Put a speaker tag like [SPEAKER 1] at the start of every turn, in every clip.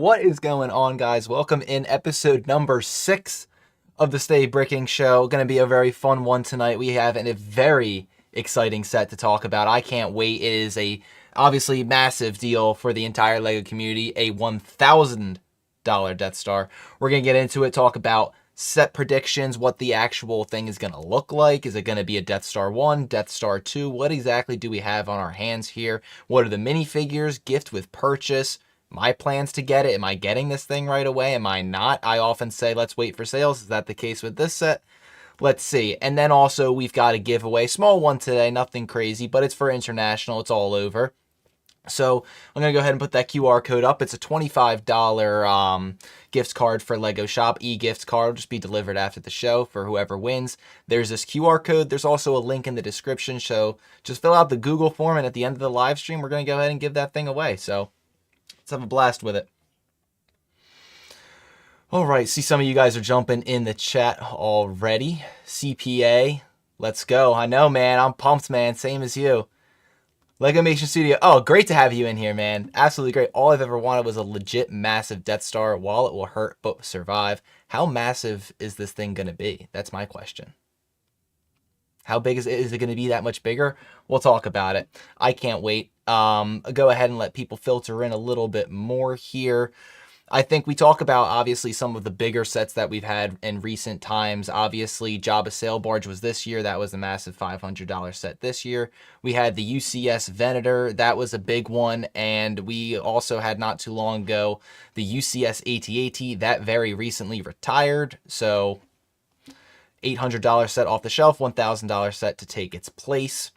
[SPEAKER 1] What is going on, guys? Welcome in episode number 6 of the Stay Bricking Show. Going to be a very fun one tonight. We have a very exciting set to talk about. I can't wait. It is a obviously massive deal for the entire LEGO community, a $1,000 Death Star. We're going to get into it, talk about set predictions, what the actual thing is going to look like. Is it going to be a Death Star 1, Death Star 2? What exactly do we have on our hands here? What are the minifigures, gift with purchase? My plans to get it. Am I getting this thing right away? Am I not? I often say, let's wait for sales. Is that the case with this set? Let's see. And then also we've got a giveaway. Small one today, nothing crazy, but it's for international. It's all over. So I'm going to go ahead and put that QR code up. It's a $25 gift card for Lego Shop. E-gift card will just be delivered after the show for whoever wins. There's this QR code. There's also a link in the description. So just fill out the Google form, and at the end of the live stream, we're going to go ahead and give that thing away. So let's have a blast with it. All right, see some of you guys are jumping in the chat already. CPA, let's go. I know, man. I'm pumped, man. Same as you. Lego Mation Studio. Oh, great to have you in here, man. Absolutely great. All I've ever wanted was a legit massive Death Star. While it will hurt but survive, how massive is this thing going to be? That's my question. How big is it? Is it going to be that much bigger? We'll talk about it. I can't wait. Go ahead and let people filter in a little bit more here. I think we talk about, obviously, some of the bigger sets that we've had in recent times. Obviously, Jabba Sail Barge was this year. That was a massive $500 set this year. We had the UCS Venator. That was a big one. And we also had not too long ago the UCS AT-AT. That very recently retired. So $800 set off the shelf, $1,000 set to take its place.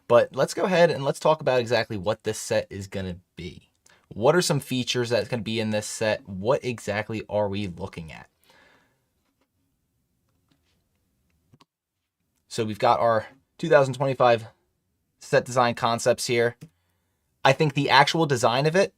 [SPEAKER 1] But let's go ahead and let's talk about exactly what this set is going to be. What are some features that's going to be in this set? What exactly are we looking at? So we've got our 2025 set design concepts here. I think the actual design of it,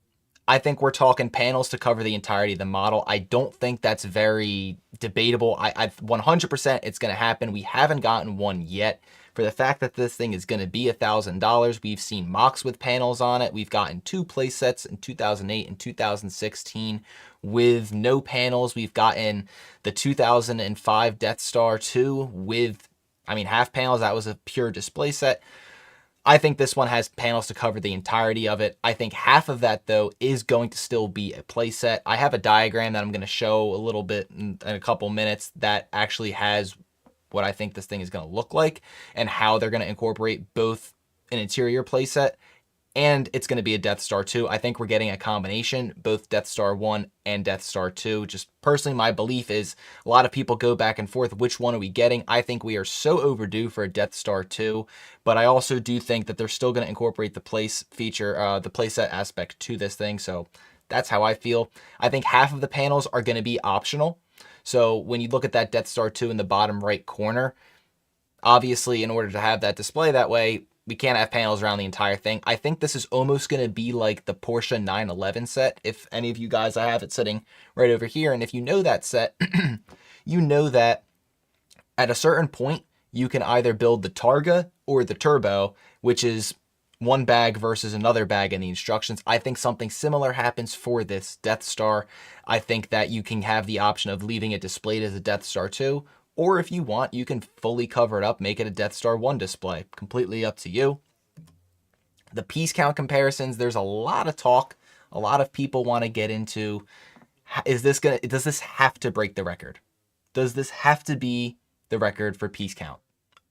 [SPEAKER 1] I think we're talking panels to cover the entirety of the model. I don't think that's very debatable. I 100% it's going to happen. We haven't gotten one yet. For the fact that this thing is going to be $1,000, we've seen MOCs with panels on it. We've gotten 2 play sets in 2008 and 2016 with no panels. We've gotten the 2005 Death Star 2 with, half panels. That was a pure display set. I think this one has panels to cover the entirety of it. I think half of that, though, is going to still be a playset. I have a diagram that I'm going to show a little bit in a couple minutes that actually has what I think this thing is going to look like and how they're going to incorporate both an interior playset and it's going to be a Death Star 2. I think we're getting a combination, both Death Star 1 and Death Star 2. Just personally, my belief is a lot of people go back and forth. Which one are we getting? I think we are so overdue for a Death Star 2, but I also do think that they're still going to incorporate the place feature, the playset aspect to this thing. So that's how I feel. I think half of the panels are going to be optional. So when you look at that Death Star 2 in the bottom right corner, obviously in order to have that display that way, we can't have panels around the entire thing. I think this is almost going to be like the Porsche 911 set. If any of you guys, I have it sitting right over here. And if you know that set, you know that at a certain point, you can either build the Targa or the Turbo, which is one bag versus another bag in the instructions. I think something similar happens for this Death Star. I think that you can have the option of leaving it displayed as a Death Star 2, or if you want, you can fully cover it up, make it a Death Star 1 display. Completely up to you. The piece count comparisons, there's a lot of talk. A lot of people want to get into, does this have to break the record? Does this have to be the record for piece count?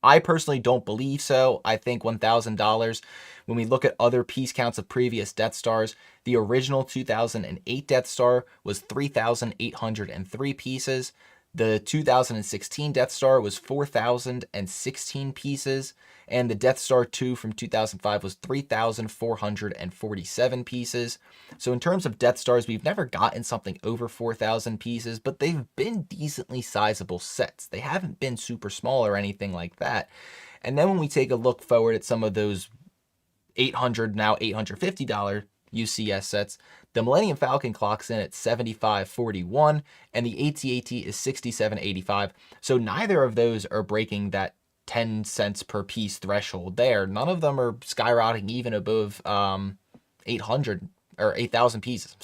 [SPEAKER 1] I personally don't believe so. I think $1,000, when we look at other piece counts of previous Death Stars, the original 2008 Death Star was 3,803 pieces. The 2016 Death Star was 4,016 pieces, and the Death Star 2 from 2005 was 3,447 pieces. So in terms of Death Stars, we've never gotten something over 4,000 pieces, but they've been decently sizable sets. They haven't been super small or anything like that. And then when we take a look forward at some of those $800, now $850 UCS sets, the Millennium Falcon clocks in at 75.41 and the AT-AT is 67.85. So neither of those are breaking that 10 cents per piece threshold there. None of them are skyrocketing even above 800 or 8,000 pieces.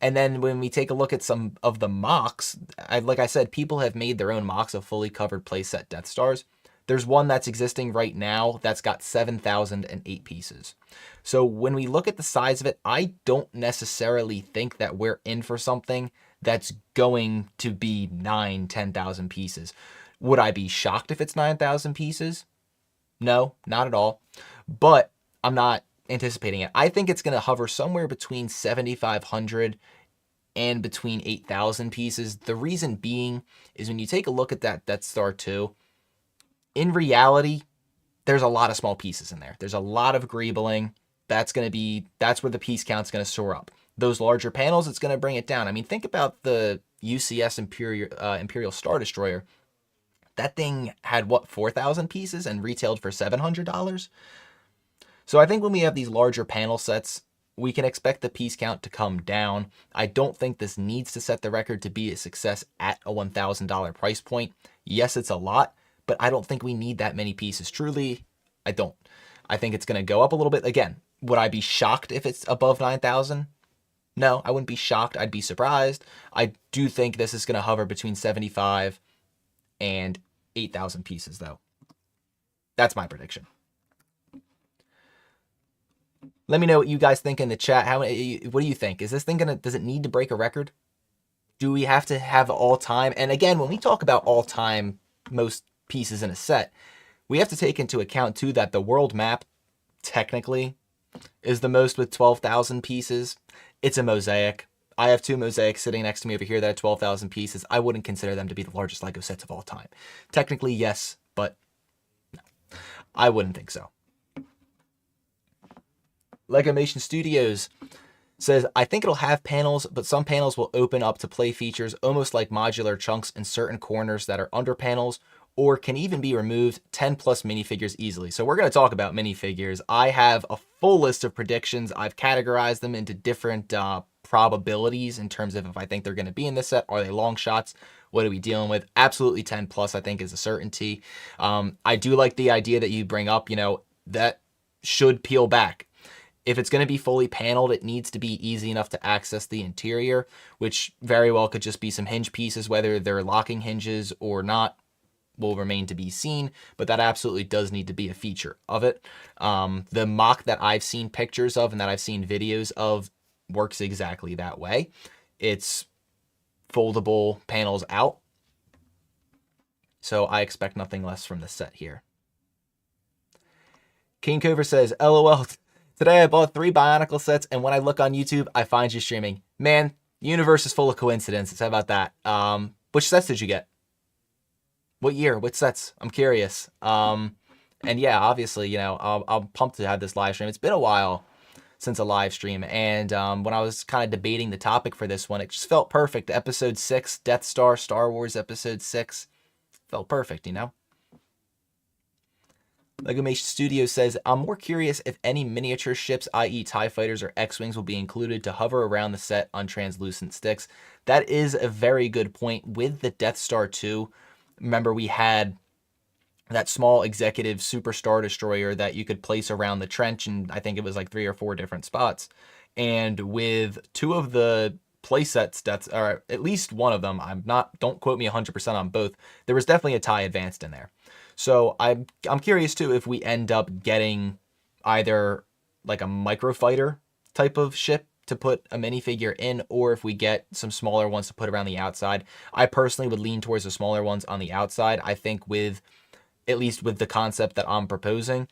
[SPEAKER 1] And then when we take a look at some of the MOCs, like I said, people have made their own MOCs of fully covered playset Death Stars. There's one that's existing right now that's got 7,008 pieces. So when we look at the size of it, I don't necessarily think that we're in for something that's going to be 10,000 pieces. Would I be shocked if it's 9,000 pieces? No, not at all. But I'm not anticipating it. I think it's going to hover somewhere between 7,500 and between 8,000 pieces. The reason being is when you take a look at that Death Star 2, in reality, there's a lot of small pieces in there. There's a lot of greebling. That's where the piece count's going to soar up. Those larger panels, it's going to bring it down. I mean, think about the UCS Imperial Star Destroyer. That thing had, 4,000 pieces and retailed for $700? So I think when we have these larger panel sets, we can expect the piece count to come down. I don't think this needs to set the record to be a success at a $1,000 price point. Yes, it's a lot, but I don't think we need that many pieces. Truly, I don't. I think it's going to go up a little bit. Again, would I be shocked if it's above 9,000? No, I wouldn't be shocked. I'd be surprised. I do think this is going to hover between 75 and 8,000 pieces, though. That's my prediction. Let me know what you guys think in the chat. What do you think? Is this thing does it need to break a record? Do we have to have all time? And again, when we talk about all time most pieces in a set, we have to take into account too that the world map technically is the most with 12,000 pieces. It's a mosaic. I have 2 mosaics sitting next to me over here that have 12,000 pieces. I wouldn't consider them to be the largest LEGO sets of all time. Technically, yes, but no, I wouldn't think so. Legomation Studios says, I think it'll have panels, but some panels will open up to play features almost like modular chunks in certain corners that are under panels, or can even be removed. 10 plus minifigures easily. So we're going to talk about minifigures. I have a full list of predictions. I've categorized them into different probabilities in terms of if I think they're going to be in this set. Are they long shots? What are we dealing with? Absolutely 10 plus, I think, is a certainty. I do like the idea that you bring up, that should peel back. If it's going to be fully paneled, it needs to be easy enough to access the interior, which very well could just be some hinge pieces. Whether they're locking hinges or not will remain to be seen, but that absolutely does need to be a feature of it. The MOC that I've seen pictures of and that I've seen videos of works exactly that way. It's foldable panels out. So I expect nothing less from the set here. King Cover says, LOL. Today I bought 3 Bionicle sets, and when I look on YouTube, I find you streaming. Man, the universe is full of coincidences. How about that? Which sets did you get? What year? Which sets? I'm curious. And yeah, obviously, I'm pumped to have this live stream. It's been a while since a live stream, and when I was kind of debating the topic for this one, it just felt perfect. Episode 6, Death Star, Star Wars Episode 6. Felt perfect, Legomation Studio says, I'm more curious if any miniature ships, i.e. TIE Fighters or X-Wings, will be included to hover around the set on translucent sticks. That is a very good point. With the Death Star 2, remember we had that small executive Super Star Destroyer that you could place around the trench, and I think it was like 3 or 4 different spots. And with 2 of the playsets, or at least one of them, don't quote me 100% on both, there was definitely a TIE Advanced in there. So I'm curious too if we end up getting either like a microfighter type of ship to put a minifigure in, or if we get some smaller ones to put around the outside. I personally would lean towards the smaller ones on the outside. I think at least with the concept that I'm proposing,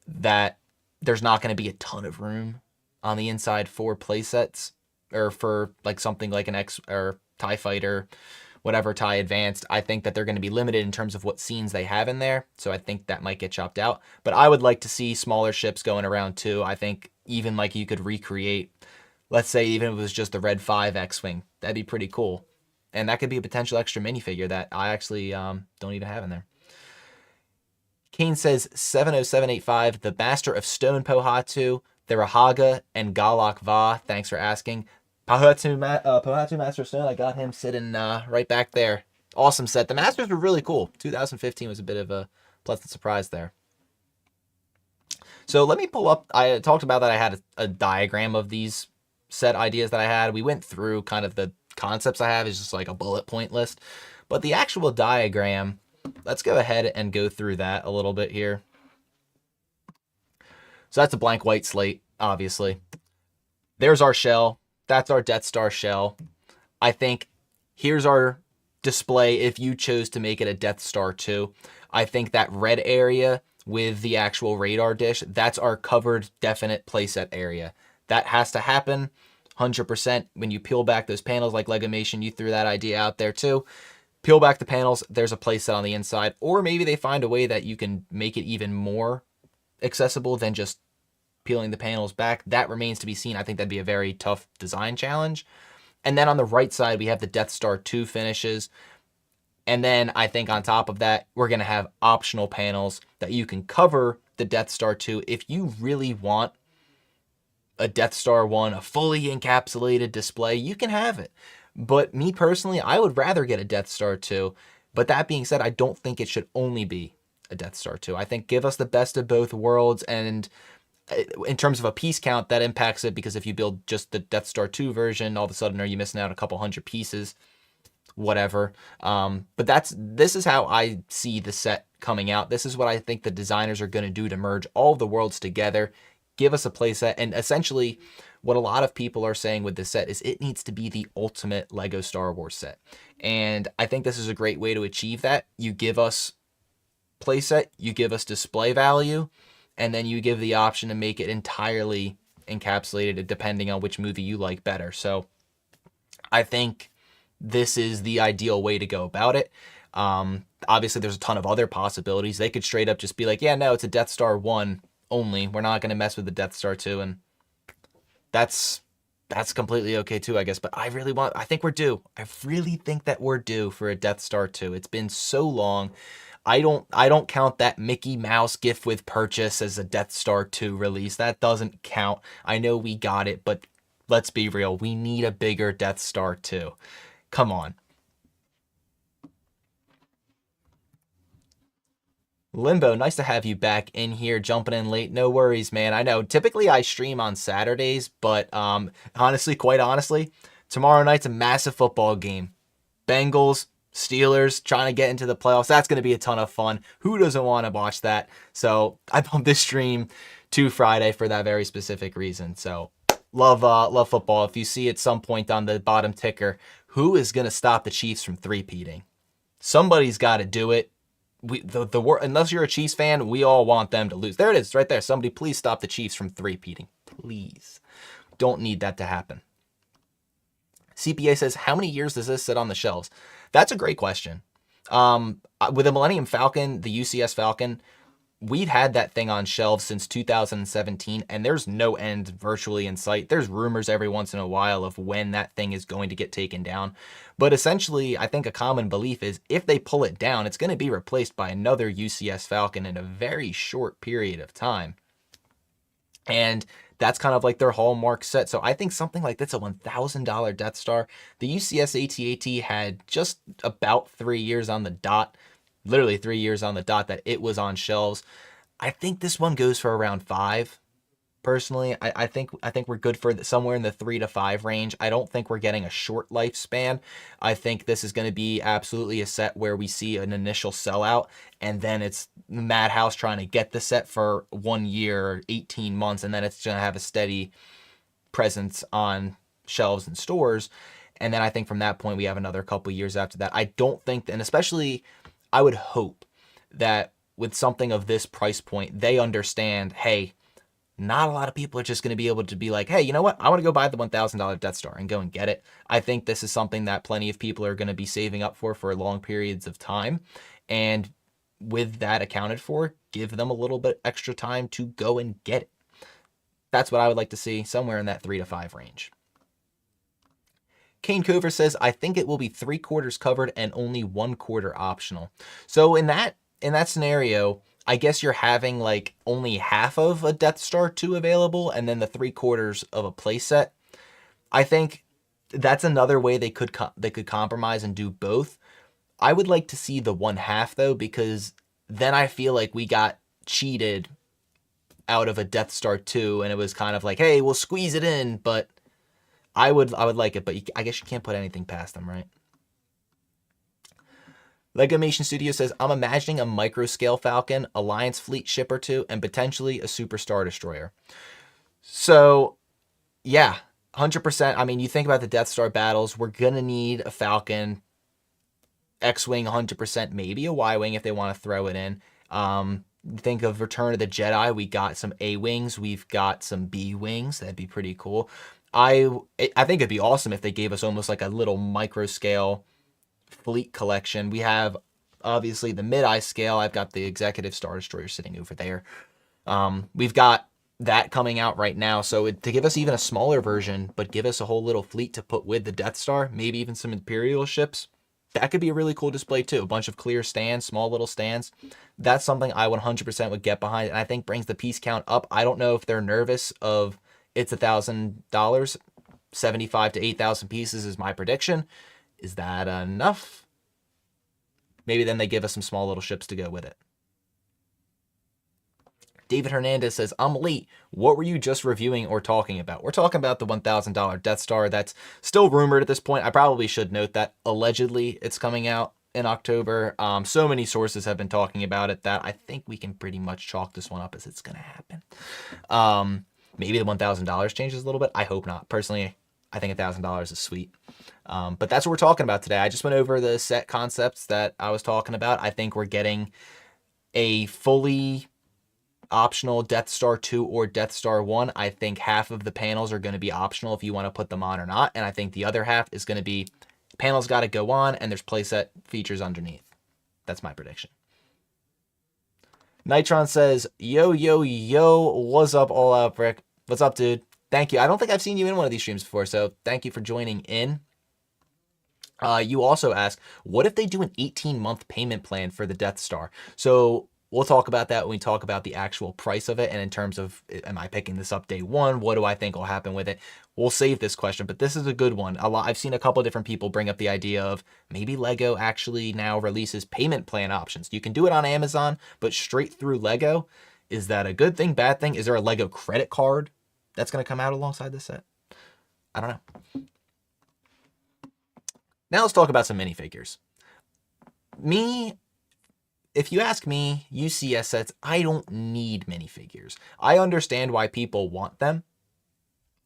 [SPEAKER 1] that there's not going to be a ton of room on the inside for playsets, or for like something like an X or TIE Fighter, whatever TIE Advanced. I think that they're going to be limited in terms of what scenes they have in there, so I think that might get chopped out. But I would like to see smaller ships going around too. I think even like you could recreate, let's say even if it was just the Red 5 X-Wing, that'd be pretty cool. And that could be a potential extra minifigure that I actually don't even have in there. Kane says, 70785, the Master of Stone Pohatu, the Rahaga, and Galak Va. Thanks for asking. Pohatu Master of Stone, I got him sitting right back there. Awesome set. The Masters were really cool. 2015 was a bit of a pleasant surprise there. So let me pull up, I talked about that I had a diagram of these set ideas that I had. We went through kind of the concepts I have is just like a bullet point list. But the actual diagram, let's go ahead and go through that a little bit here. So that's a blank white slate, obviously. There's our shell. That's our Death Star shell. I think here's our display if you chose to make it a Death Star 2. I think that red area with the actual radar dish, that's our covered definite playset area. That has to happen 100%. When you peel back those panels like Legomation, you threw that idea out there too. Peel back the panels, there's a playset on the inside. Or maybe they find a way that you can make it even more accessible than just peeling the panels back. That remains to be seen. I think that'd be a very tough design challenge. And then on the right side, we have the Death Star 2 finishes. And then I think on top of that, we're going to have optional panels that you can cover the Death Star 2 if you really want a Death Star 1, a fully encapsulated display, you can have it. But me personally, I would rather get a Death Star 2. But that being said, I don't think it should only be a Death Star 2. I think give us the best of both worlds, and in terms of a piece count, that impacts it, because if you build just the Death Star 2 version, all of a sudden are you missing out a couple hundred pieces, whatever. But this is how I see the set coming out. This is what I think the designers are going to do to merge all of the worlds together, give us a playset, and essentially what a lot of people are saying with this set is it needs to be the ultimate Lego Star Wars set. And I think this is a great way to achieve that. You give us playset, you give us display value, and then you give the option to make it entirely encapsulated depending on which movie you like better. So I think this is the ideal way to go about it. Obviously, there's a ton of other possibilities. They could straight up just be like, yeah, no, it's a Death Star 1 only. We're not going to mess with the Death Star 2, and that's completely okay too, I guess. But I think we're due. I really think that we're due for a Death Star 2. It's been so long. I don't count that Mickey Mouse gift with purchase as a Death Star 2 release. That doesn't count. I know we got it, but let's be real. We need a bigger Death Star 2. Come on. Limbo, nice to have you back in here, jumping in late. No worries, man. I know typically I stream on Saturdays, but honestly, quite honestly, tomorrow night's a massive football game. Bengals, Steelers trying to get into the playoffs. That's going to be a ton of fun. Who doesn't want to watch that? So I bumped this stream to Friday for that very specific reason. So love football. If you see at some point on the bottom ticker, who is going to stop the Chiefs from three-peating? Somebody's got to do it. Unless you're a Chiefs fan, we all want them to lose. There it is, right there. Somebody please stop the Chiefs from three-peating. Please. Don't need that to happen. CPA says, how many years does this sit on the shelves? That's a great question. With the Millennium Falcon, the UCS Falcon, we've had that thing on shelves since 2017, and there's no end virtually in sight. There's rumors every once in a while of when that thing is going to get taken down. But essentially, I think a common belief is if they pull it down, it's going to be replaced by another UCS Falcon in a very short period of time. And that's kind of like their hallmark set. So I think something like that's a $1,000 Death Star. The UCS AT-AT had just about 3 years on the dot, literally 3 years on the dot that it was on shelves. I think this one goes for around 5. Personally, I think we're good for somewhere in the 3 to 5 range. I don't think we're getting a short lifespan. I think this is going to be absolutely a set where we see an initial sellout, and then it's Madhouse trying to get the set for 1 year or 18 months, and then it's going to have a steady presence on shelves and stores. And then I think from that point, we have another couple years after that. I don't think, and especially I would hope that with something of this price point, they understand, hey, not a lot of people are just going to be able to be like, hey, you know what? I want to go buy the $1,000 Death Star and go and get it. I think this is something that plenty of people are going to be saving up for long periods of time. And with that accounted for, give them a little bit extra time to go and get it. That's what I would like to see, somewhere in that 3 to 5 range. Kane Cover says, I think it will be 3/4 covered and only 1/4 optional. So in that scenario, I guess you're having like only half of a Death Star 2 available and then the 3/4 of a playset. I think that's another way they could compromise and do both. I would like to see the 1/2 though, because then I feel like we got cheated out of a Death Star 2, and it was kind of like, hey, we'll squeeze it in, but I would like it, but I guess you can't put anything past them, right? Legomation Studio says, I'm imagining a micro-scale Falcon, Alliance fleet ship or two, and potentially a Super Star Destroyer. So, yeah, 100%. I mean, you think about the Death Star battles, we're going to need a Falcon, X-Wing 100%, maybe a Y-Wing if they want to throw it in. Think of Return of the Jedi. We got some A-Wings. We've got some B-Wings. That'd be pretty cool. I think it'd be awesome if they gave us almost like a little micro-scale fleet collection. We have, obviously, the mid-eye scale. I've got the Executive Star Destroyer sitting over there. We've got that coming out right now. So to give us even a smaller version, but give us a whole little fleet to put with the Death Star, maybe even some Imperial ships, that could be a really cool display too. A bunch of clear stands, small little stands. That's something I 100% would get behind, and I think brings the piece count up. I don't know if they're nervous of it's $1,000. 75 to 8,000 pieces is my prediction. Is that enough? Maybe then they give us some small little ships to go with it. David Hernandez says, I'm late. What were you just reviewing or talking about? We're talking about the $1,000 Death Star. That's still rumored at this point. I probably should note that allegedly it's coming out in October. So many sources have been talking about it that I think we can pretty much chalk this one up as it's going to happen. Maybe the $1,000 changes a little bit. I hope not. Personally, I think $1,000 is sweet. But that's what we're talking about today. I just went over the set concepts that I was talking about. I think we're getting a fully optional Death Star 2 or Death Star 1. I think half of the panels are going to be optional if you want to put them on or not. And I think the other half is going to be panels got to go on and there's playset features underneath. That's my prediction. Nitron says, yo, yo, yo, what's up, All Out Brick? What's up, dude? Thank you. I don't think I've seen you in one of these streams before, so thank you for joining in. You also asked, what if they do an 18-month payment plan for the Death Star? So we'll talk about that when we talk about the actual price of it. And in terms of, am I picking this up day one? What do I think will happen with it? We'll save this question, but this is a good one. I've seen a couple of different people bring up the idea of maybe Lego actually now releases payment plan options. You can do it on Amazon, but straight through Lego. Is that a good thing, bad thing? Is there a Lego credit card that's going to come out alongside this set? I don't know. Now let's talk about some minifigures. If you ask me, UCS sets, I don't need minifigures. I understand why people want them.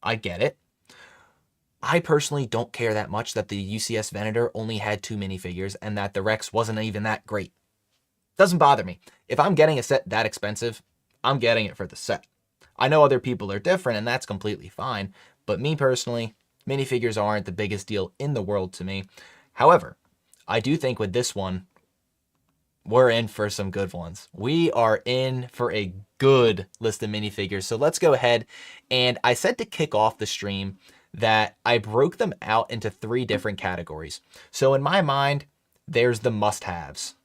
[SPEAKER 1] I get it. I personally don't care that much that the UCS Venator only had 2 minifigures and that the Rex wasn't even that great. Doesn't bother me. If I'm getting a set that expensive, I'm getting it for the set. I know other people are different and that's completely fine, but me personally, minifigures aren't the biggest deal in the world to me. However, I do think with this one, we're in for some good ones. We are in for a good list of minifigures. So let's go ahead. And I said to kick off the stream that I broke them out into 3 different categories. So in my mind, there's the must-haves.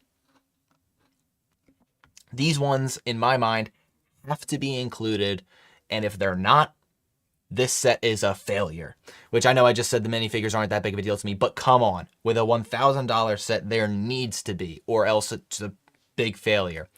[SPEAKER 1] These ones, in my mind, have to be included. And if they're not, this set is a failure, which I know I just said the minifigures aren't that big of a deal to me, but come on, with a $1,000 set, there needs to be, or else it's a big failure.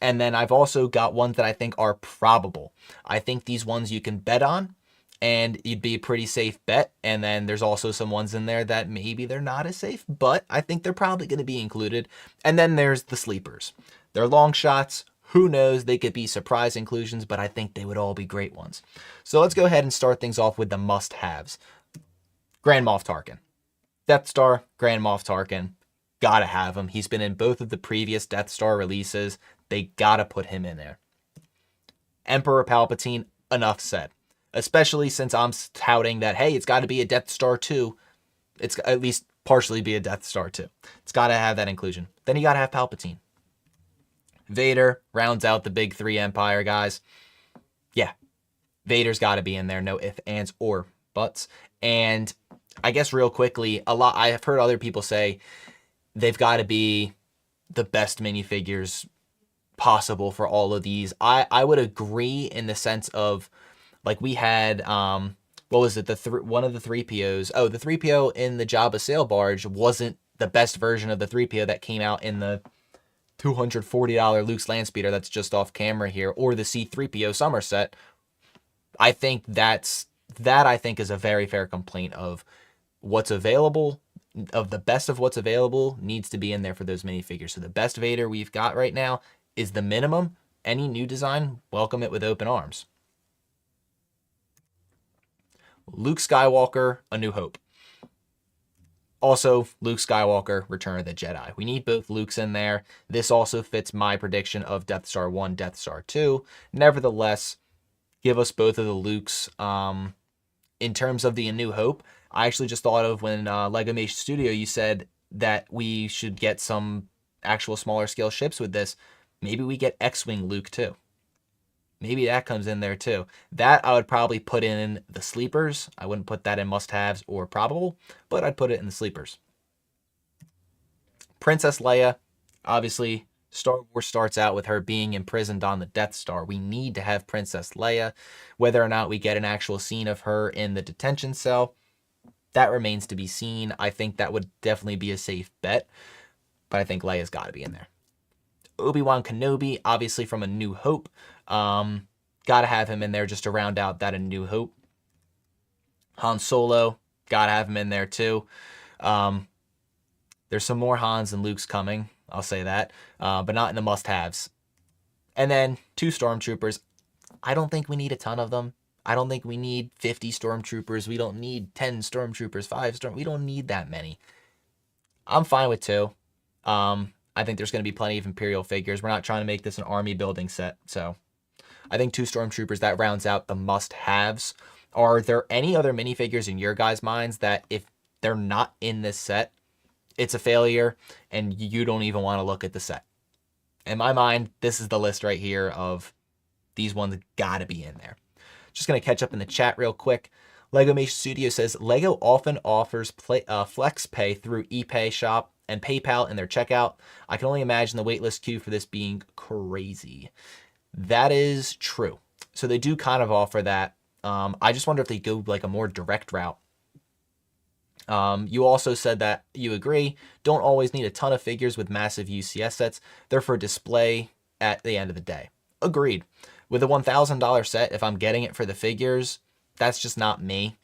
[SPEAKER 1] And then I've also got ones that I think are probable. I think these ones you can bet on, and you'd be a pretty safe bet. And then there's also some ones in there that maybe they're not as safe, but I think they're probably going to be included. And then there's the sleepers. They're long shots. Who knows? They could be surprise inclusions, but I think they would all be great ones. So let's go ahead and start things off with the must-haves. Grand Moff Tarkin. Death Star, Grand Moff Tarkin. Gotta have him. He's been in both of the previous Death Star releases. They gotta put him in there. Emperor Palpatine, enough said. Especially since I'm touting that, hey, it's got to be a Death Star 2. It's at least partially be a Death Star 2. It's got to have that inclusion. Then you got to have Palpatine. Vader rounds out the big 3 Empire guys. Yeah, Vader's got to be in there. No ifs, ands, or buts. And I guess real quickly, I have heard other people say they've got to be the best minifigures possible for all of these. I would agree in the sense of, like, we had, what was it? One of the 3POs. Oh, the 3PO in the Jabba sail barge wasn't the best version of the 3PO that came out in the $240 Luke's Landspeeder that's just off camera here, or the C-3PO Somerset, I think that I think is a very fair complaint of what's available, of the best of what's available needs to be in there for those minifigures. So the best Vader we've got right now is the minimum. Any new design, welcome it with open arms. Luke Skywalker, A New Hope. Also, Luke Skywalker, Return of the Jedi. We need both Lukes in there. This also fits my prediction of Death Star 1, Death Star 2. Nevertheless, give us both of the Lukes. In terms of the A New Hope, I actually just thought of when Lego Mation Studio, you said that we should get some actual smaller scale ships with this. Maybe we get X-Wing Luke too. Maybe that comes in there too. That I would probably put in the sleepers. I wouldn't put that in must-haves or probable, but I'd put it in the sleepers. Princess Leia, obviously, Star Wars starts out with her being imprisoned on the Death Star. We need to have Princess Leia. Whether or not we get an actual scene of her in the detention cell, that remains to be seen. I think that would definitely be a safe bet, but I think Leia's got to be in there. Obi-Wan Kenobi, obviously from A New Hope. Got to have him in there just to round out that A New Hope. Han Solo, got to have him in there too. There's some more Hans and Luke's coming, I'll say that, but not in the must-haves. And then 2 Stormtroopers. I don't think we need a ton of them. I don't think we need 50 Stormtroopers. We don't need 10 Stormtroopers, 5 We don't need that many. I'm fine with 2. I think there's going to be plenty of Imperial figures. We're not trying to make this an army building set. So I think 2 Stormtroopers, that rounds out the must-haves. Are there any other minifigures in your guys' minds that if they're not in this set, it's a failure and you don't even want to look at the set? In my mind, this is the list right here of these ones got to be in there. Just going to catch up in the chat real quick. Lego Mation Studio says, Lego often offers flex pay through ePay Shop and PayPal in their checkout. I can only imagine the waitlist queue for this being crazy. That is true. So they do kind of offer that. I just wonder if they go like a more direct route. You also said that you agree, don't always need a ton of figures with massive UCS sets. They're for display at the end of the day. Agreed. With a $1,000 set, if I'm getting it for the figures, that's just not me.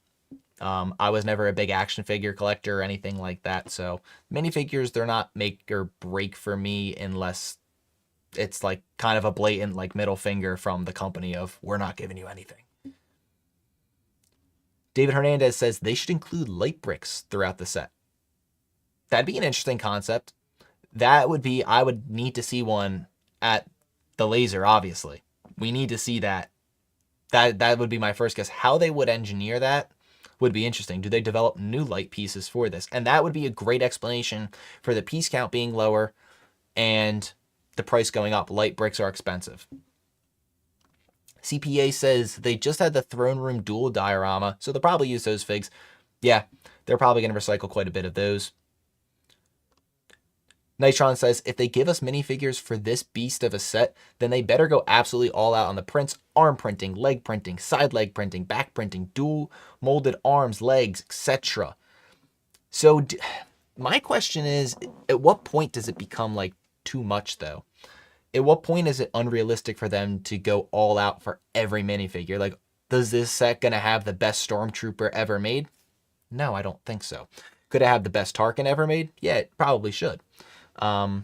[SPEAKER 1] I was never a big action figure collector or anything like that, so minifigures, they're not make or break for me unless it's like kind of a blatant like middle finger from the company of we're not giving you anything. David Hernandez says they should include light bricks throughout the set. That'd be an interesting concept. That would be, I would need to see one at the laser, obviously. We need to see that. That would be my first guess. How they would engineer that would be interesting. Do they develop new light pieces for this? And that would be a great explanation for the piece count being lower and the price going up. Light bricks are expensive. CPA says they just had the throne room dual diorama, so they'll probably use those figs. Yeah, they're probably going to recycle quite a bit of those. Nitron says, if they give us minifigures for this beast of a set, then they better go absolutely all out on the prints, arm printing, leg printing, side leg printing, back printing, dual molded arms, legs, etc. So my question is, at what point does it become like too much though? At what point is it unrealistic for them to go all out for every minifigure? Like, does this set gonna have the best Stormtrooper ever made? No, I don't think so. Could it have the best Tarkin ever made? Yeah, it probably should. CPA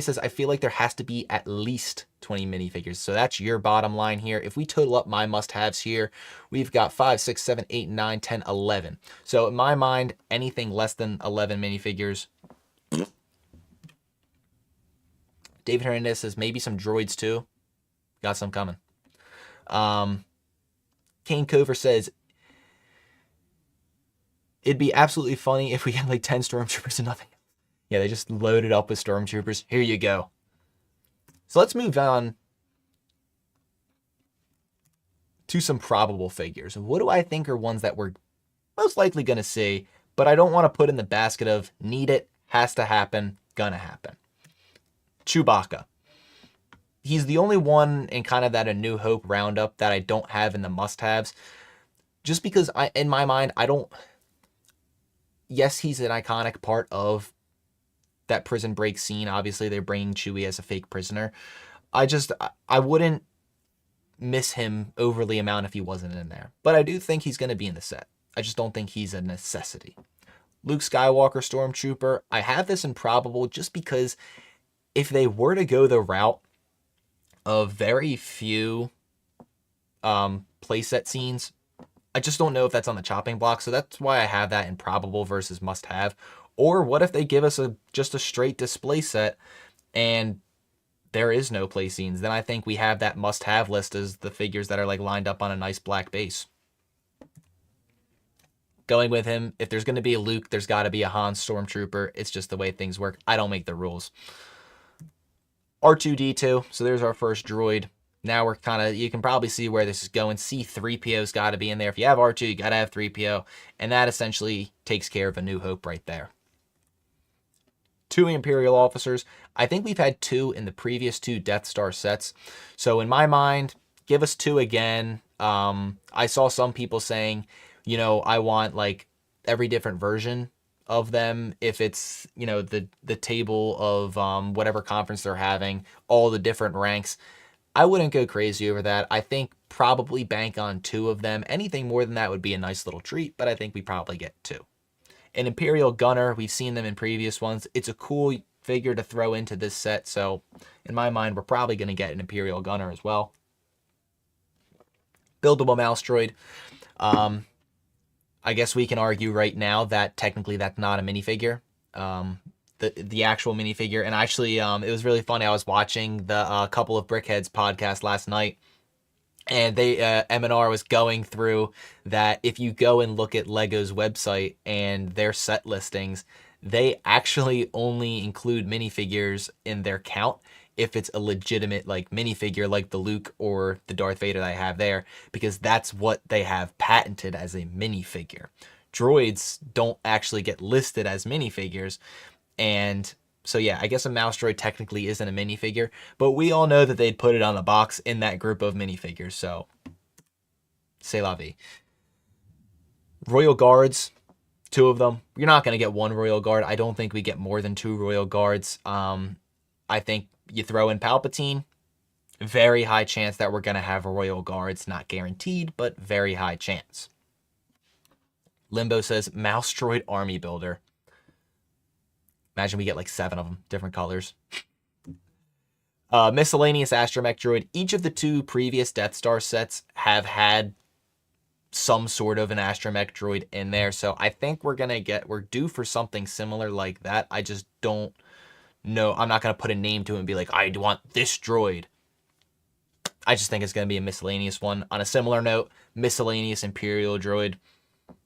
[SPEAKER 1] says, I feel like there has to be at least 20 minifigures. So that's your bottom line here. If we total up my must-haves here, we've got 5, 6, 7, 8, 9, 10, 11. So in my mind, anything less than 11 minifigures. David Hernandez says, maybe some droids too. Got some coming. Kane Cover says, it'd be absolutely funny if we had like 10 Stormtroopers and nothing. Yeah, they just loaded up with Stormtroopers. Here you go. So let's move on to some probable figures. What do I think are ones that we're most likely going to see, but I don't want to put in the basket of need it, has to happen, gonna happen. Chewbacca. He's the only one in kind of that A New Hope roundup that I don't have in the must-haves. Just because in my mind, I don't... Yes, he's an iconic part of that prison break scene. Obviously, they're bringing Chewie as a fake prisoner. I wouldn't miss him overly amount if he wasn't in there. But I do think he's going to be in the set. I just don't think he's a necessity. Luke Skywalker Stormtrooper, I have this in probable just because if they were to go the route of very few playset scenes, I just don't know if that's on the chopping block. So that's why I have that in probable versus must have. Or what if they give us just a straight display set and there is no play scenes? Then I think we have that must have list as the figures that are like lined up on a nice black base. Going with him, if there's going to be a Luke, there's got to be a Han Stormtrooper. It's just the way things work. I don't make the rules. R2-D2, so there's our first droid. Now we're kind of, you can probably see where this is going. C-3PO's got to be in there. If you have R2, you got to have 3PO. And that essentially takes care of A New Hope right there. 2 Imperial officers. I think we've had 2 in the previous 2 Death Star sets. So in my mind, give us 2 again. I saw some people saying, you know, I want like every different version of them. If it's, you know, the table of whatever conference they're having, all the different ranks. I wouldn't go crazy over that. I think probably bank on 2 of them. Anything more than that would be a nice little treat, but I think we probably get 2. An Imperial Gunner, we've seen them in previous ones. It's a cool figure to throw into this set, so in my mind, we're probably going to get an Imperial Gunner as well. Buildable Mouse Droid. I guess we can argue right now that technically that's not a minifigure. The actual minifigure. And actually, it was really funny. I was watching the Couple of Brickheads podcast last night, and they M&R was going through that if you go and look at Lego's website and their set listings, they actually only include minifigures in their count if it's a legitimate like minifigure like the Luke or the Darth Vader that I have there, because that's what they have patented as a minifigure. Droids don't actually get listed as minifigures. And so yeah, I guess a mouse droid technically isn't a minifigure, but we all know that they'd put it on the box in that group of minifigures, so c'est la vie. Royal Guards, 2 of them. You're not going to get 1 Royal Guard. I don't think we get more than 2 Royal Guards. I think you throw in Palpatine, very high chance that we're going to have a Royal Guards. Not guaranteed, but very high chance. Limbo says, Mouse Droid Army Builder. Imagine we get like 7 of them, different colors. Miscellaneous Astromech Droid. Each of the 2 previous Death Star sets have had some sort of an Astromech Droid in there. So I think we're due for something similar like that. I just don't know. I'm not going to put a name to it and be like, I want this droid. I just think it's going to be a miscellaneous one. On a similar note, miscellaneous Imperial Droid.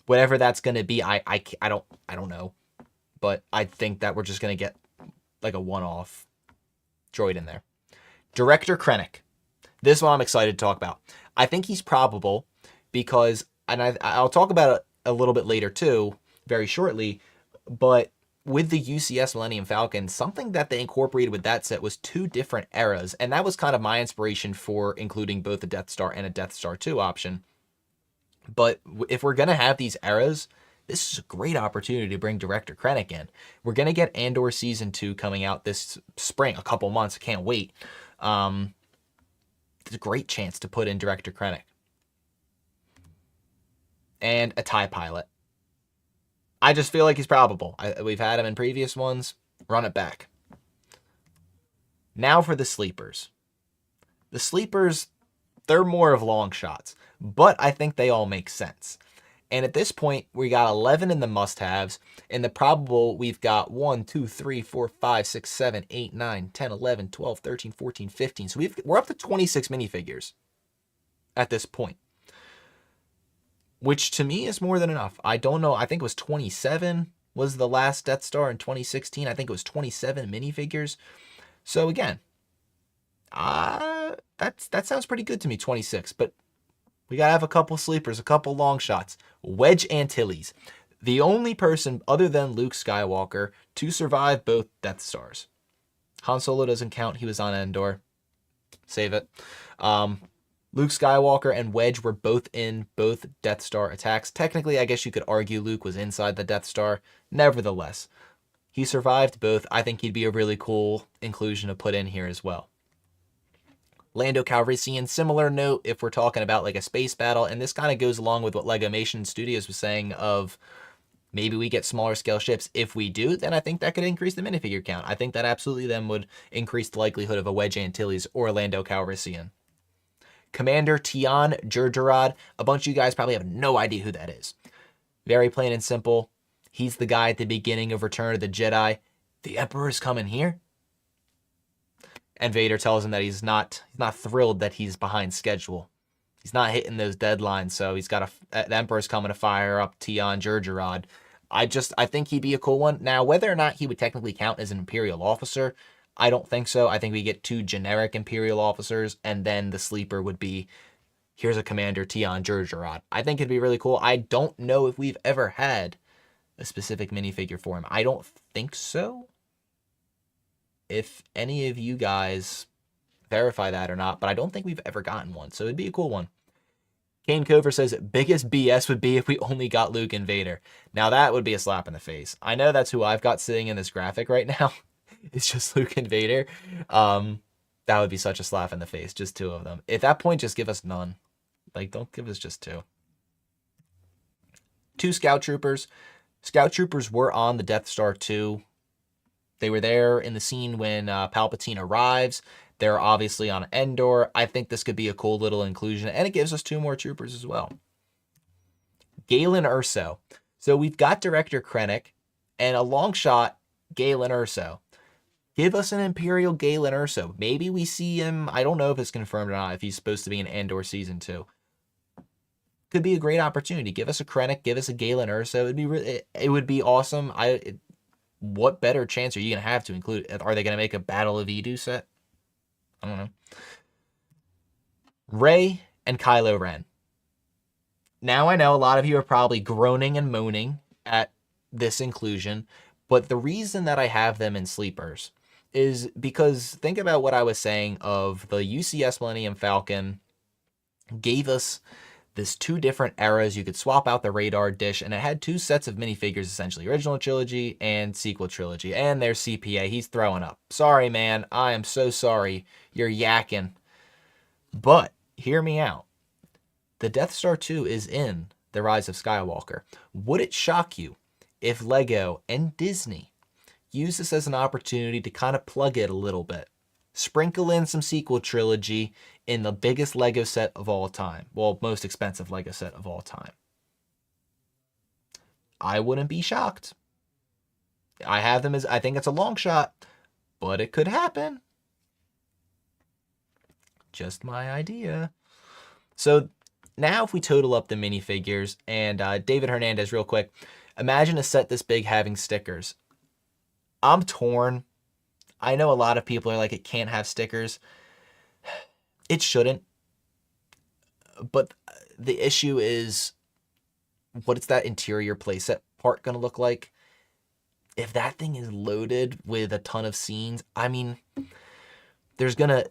[SPEAKER 1] Whatever that's going to be, I don't know. But I think that we're just going to get like a one-off droid in there. Director Krennic. This one I'm excited to talk about. I think he's probable because, and I'll talk about it a little bit later too, very shortly, but with the UCS Millennium Falcon, something that they incorporated with that set was 2 different eras, and that was kind of my inspiration for including both a Death Star and a Death Star 2 option. But if we're going to have these eras, this is a great opportunity to bring Director Krennic in. We're going to get Andor Season 2 coming out this spring, a couple months. I can't wait. It's a great chance to put in Director Krennic. And a TIE pilot. I just feel like he's probable. We've had him in previous ones. Run it back. Now for the sleepers. The sleepers, they're more of long shots, but I think they all make sense. And at this point, we got 11 in the must-haves. In the probable, we've got 1, 2, 3, 4, 5, 6, 7, 8, 9, 10, 11, 12, 13, 14, 15. So we're up to 26 minifigures at this point, which to me is more than enough. I don't know. I think it was 27 was the last Death Star in 2016. I think it was 27 minifigures. So again, that sounds pretty good to me, 26. But we got to have a couple sleepers, a couple long shots. Wedge Antilles, the only person other than Luke Skywalker to survive both Death Stars. Han Solo doesn't count. He was on Endor. Save it. Luke Skywalker and Wedge were both in both Death Star attacks. Technically, I guess you could argue Luke was inside the Death Star. Nevertheless, He survived both. I think he'd be a really cool inclusion to put in here as well. Lando Calrissian, similar note if we're talking about like a space battle, and this kind of goes along with what Legomation Studios was saying of maybe we get smaller scale ships. If we do, then I think that could increase the minifigure count. I think that absolutely then would increase the likelihood of a Wedge Antilles or Lando Calrissian. Commander Tian Jerjerrod, a bunch of you guys probably have no idea who that is. Very plain and simple. He's the guy at the beginning of Return of the Jedi. The Emperor's coming here. And Vader tells him that he's not thrilled that he's behind schedule. He's not hitting those deadlines, so the Emperor's coming to fire up Tian Jerjerrod. I think he'd be a cool one. Now, whether or not he would technically count as an Imperial officer, I don't think so. I think we get 2 generic Imperial officers, and then the sleeper would be, here's a Commander Tian Jerjerrod. I think it'd be really cool. I don't know if we've ever had a specific minifigure for him. I don't think so. If any of you guys verify that or not, but I don't think we've ever gotten one, so it'd be a cool one. Kane Cover says, biggest BS would be if we only got Luke and Vader. Now that would be a slap in the face. I know that's who I've got sitting in this graphic right now. It's just Luke and Vader. That would be such a slap in the face, just 2 of them. At that point, just give us none. Like, don't give us just 2. 2 Scout Troopers. Scout Troopers were on the Death Star 2. They were there in the scene when Palpatine arrives. They're obviously on Endor. I think this could be a cool little inclusion, and it gives us 2 more troopers as well. Galen Erso. So we've got Director Krennic, and a long shot, Galen Erso. Give us an Imperial Galen Erso. Maybe we see him. I don't know if it's confirmed or not, if he's supposed to be in Andor Season 2. Could be a great opportunity. Give us a Krennic. Give us a Galen Erso. It would be awesome. What better chance are you going to have to include? Are they going to make a Battle of Edu set? I don't know. Rey and Kylo Ren. Now I know a lot of you are probably groaning and moaning at this inclusion, but the reason that I have them in sleepers is because think about what I was saying of the UCS Millennium Falcon gave us this 2 different eras. You could swap out the radar dish, and it had 2 sets of minifigures, essentially original trilogy and sequel trilogy. And there's CPA. He's throwing up. Sorry, man. I am so sorry. You're yakking. But hear me out. The Death Star 2 is in The Rise of Skywalker. Would it shock you if Lego and Disney use this as an opportunity to kind of plug it a little bit? Sprinkle in some sequel trilogy in the biggest Lego set of all time. Well, most expensive Lego set of all time. I wouldn't be shocked. I have them as, I think it's a long shot, but it could happen. Just my idea. So now if we total up the minifigures, and David Hernandez, real quick, imagine a set this big having stickers. I'm torn. I know a lot of people are like, it can't have stickers. It shouldn't. But the issue is, what is that interior playset part going to look like? If that thing is loaded with a ton of scenes, I mean, there's going to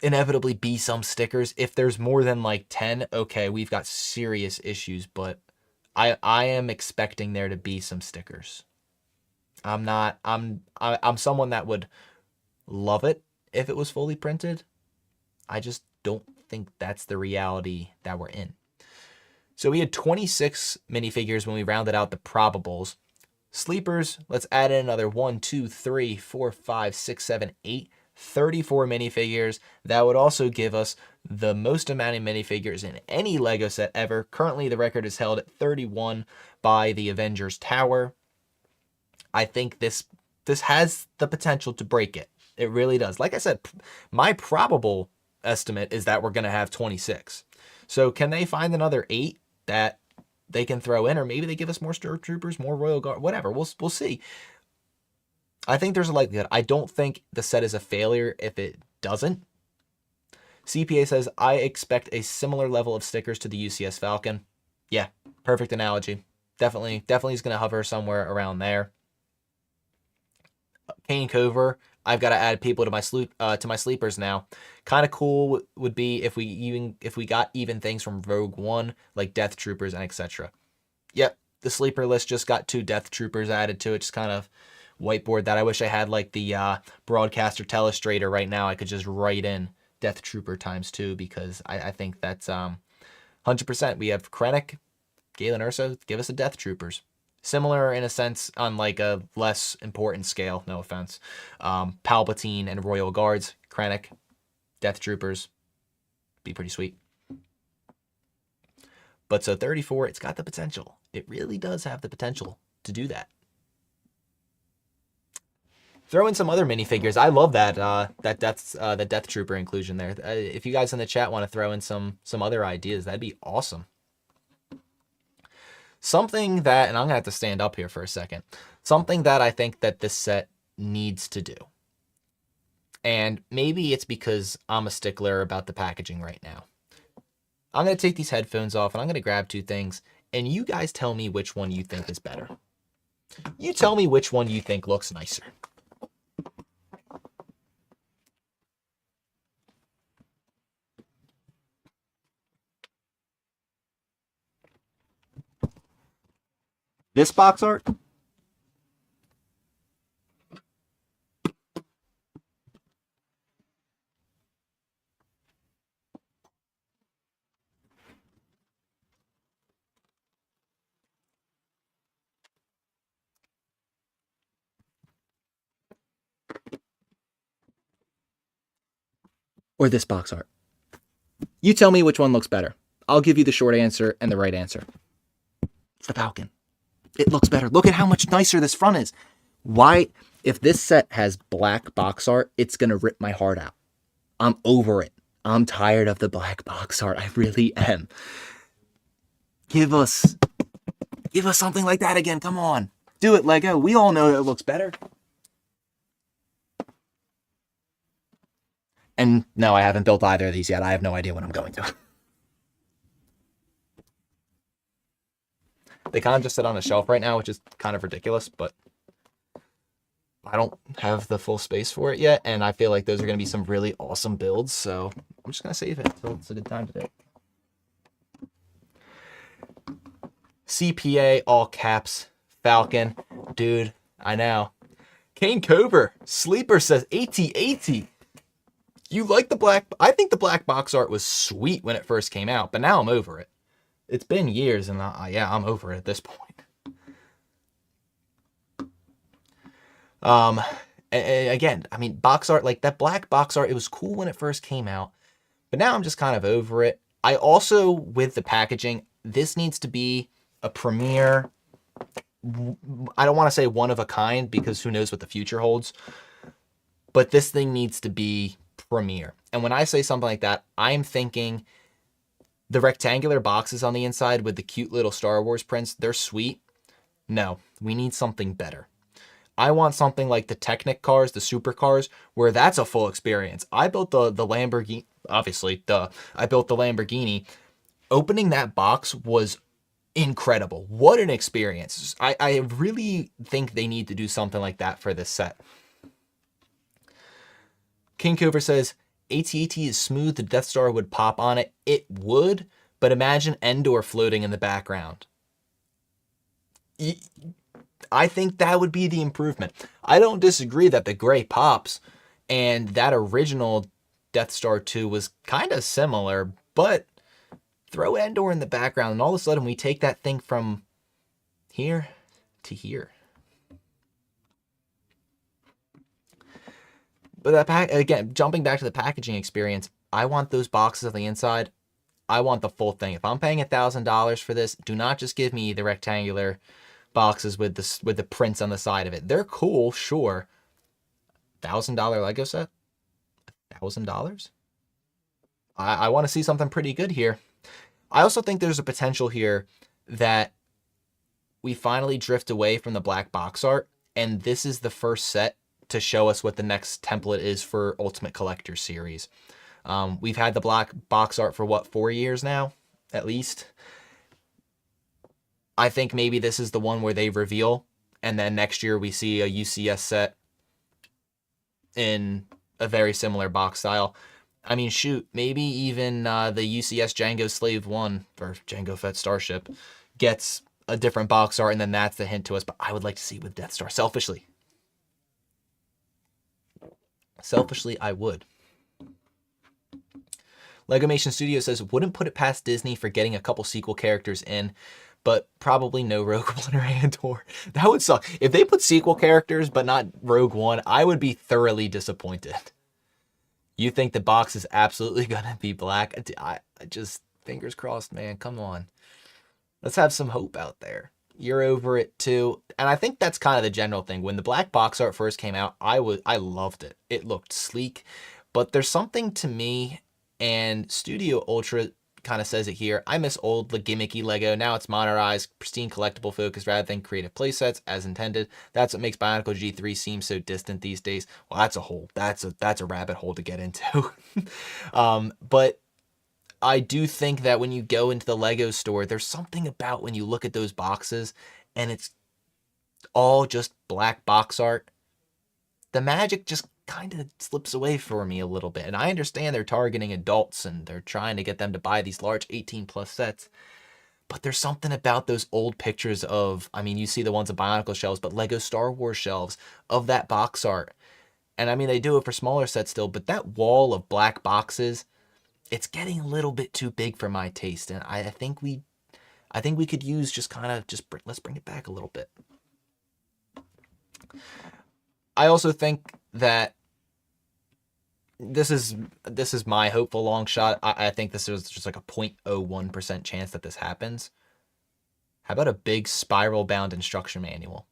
[SPEAKER 1] inevitably be some stickers. If there's more than like 10, okay, we've got serious issues, but I am expecting there to be some stickers. I'm someone that would love it if it was fully printed. I just don't think that's the reality that we're in. So we had 26 minifigures when we rounded out the probables. Sleepers, let's add in another 1, 2, 3, 4, 5, 6, 7, 8, 34 minifigures. That would also give us the most amount of minifigures in any Lego set ever. Currently, the record is held at 31 by the Avengers Tower. I think this has the potential to break it. It really does. Like I said, my probable estimate is that we're going to have 26. So can they find another 8 that they can throw in? Or maybe they give us more Stormtroopers, more Royal Guard, whatever. We'll see. I think there's a likelihood. I don't think the set is a failure if it doesn't. CPA says, I expect a similar level of stickers to the UCS Falcon. Yeah, perfect analogy. Definitely is going to hover somewhere around there. Kane Cover, I've got to add people to my sleepers now. Kind of cool would be if we got even things from Rogue One, like Death Troopers and etc. Yep, The sleeper list just got 2 Death Troopers added to it. Just kind of whiteboard that. I wish I had like the broadcaster telestrator right now. I could just write in Death Trooper ×2 because I think that's 100%. We have Krennic, Galen Erso, give us a Death Troopers. Similar in a sense on like a less important scale, no offense. Palpatine and Royal Guards, Krennic, Death Troopers, be pretty sweet. But so 34, it's got the potential. It really does have the potential to do that. Throw in some other minifigures. I love that the Death Trooper inclusion there. If you guys in the chat want to throw in some other ideas, that'd be awesome. Something that, and I'm going to have to stand up here for a second, something that I think that this set needs to do. And maybe it's because I'm a stickler about the packaging right now. I'm going to take these headphones off and I'm going to grab 2 things, and you guys tell me which one you think is better. You tell me which one you think looks nicer. This box art? Or this box art? You tell me which one looks better. I'll give you the short answer and the right answer. It's the Falcon. It looks better. Look at how much nicer this front is. Why? If this set has black box art, it's going to rip my heart out. I'm over it. I'm tired of the black box art. I really am. Give us something like that again. Come on. Do it, Lego. We all know it looks better. And no, I haven't built either of these yet. I have no idea when I'm going to. They kind of just sit on a shelf right now, which is kind of ridiculous, but I don't have the full space for it yet, and I feel like those are going to be some really awesome builds, so I'm just going to save it until it's a good time to do it. CPA, all caps, Falcon. Dude, I know. Kane Cover, Sleeper says, AT-AT. You like the black? I think the black box art was sweet when it first came out, but now I'm over it. It's been years, and yeah, I'm over it at this point. Again, I mean, box art, like that black box art, it was cool when it first came out, but now I'm just kind of over it. I also, with the packaging, this needs to be a premier. I don't want to say one of a kind because who knows what the future holds, but this thing needs to be premier. And when I say something like that, I'm thinking the rectangular boxes on the inside with the cute little Star Wars prints, they're sweet. No, we need something better. I want something like the Technic cars, the supercars, where that's a full experience. I built the Lamborghini, obviously, I built the Lamborghini. Opening that box was incredible. What an experience. I really think they need to do something like that for this set. King Cover says, AT-AT is smooth, the Death Star would pop on it. It would, but imagine Endor floating in the background. I think that would be the improvement. I don't disagree that the gray pops, and that original Death Star 2 was kind of similar, but throw Endor in the background, and all of a sudden we take that thing from here to here. But that again, jumping back to the packaging experience, I want those boxes on the inside. I want the full thing. If I'm paying $1,000 for this, do not just give me the rectangular boxes with the prints on the side of it. They're cool, sure. $1,000 Lego set? $1,000? I want to see something pretty good here. I also think there's a potential here that we finally drift away from the black box art, and this is the first set to show us what the next template is for Ultimate Collector series. We've had the black box art for what, 4 years now, at least? I think maybe this is the one where they reveal, and then next year we see a UCS set in a very similar box style. I mean, shoot, maybe even the UCS Django Slave 1, or Jango Fett Starship, gets a different box art, and then that's the hint to us. But I would like to see with Death Star, selfishly. Selfishly, I would. Legomation Studio says, wouldn't put it past Disney for getting a couple sequel characters in, but probably no Rogue One or Andor. That would suck. If they put sequel characters, but not Rogue One, I would be thoroughly disappointed. You think the box is absolutely going to be black? I just, fingers crossed, man. Come on. Let's have some hope out there. You're over it too. And I think that's kind of the general thing. When the black box art first came out, I loved it. It looked sleek. But there's something to me, and Studio Ultra kind of says it here. I miss old gimmicky Lego. Now it's modernized, pristine collectible focus rather than creative playsets as intended. That's what makes Bionicle G3 seem so distant these days. Well, that's a rabbit hole to get into. But I do think that when you go into the Lego store, there's something about when you look at those boxes and it's all just black box art. The magic just kind of slips away for me a little bit. And I understand they're targeting adults and they're trying to get them to buy these large 18+ sets. But there's something about those old pictures of, I mean, you see the ones of Bionicle shelves, but Lego Star Wars shelves of that box art. And I mean, they do it for smaller sets still, but that wall of black boxes, it's getting a little bit too big for my taste. And I think we could use let's bring it back a little bit. I also think that this is my hopeful long shot. I think this is just like a 0.01% chance that this happens. How about a big spiral bound instruction manual?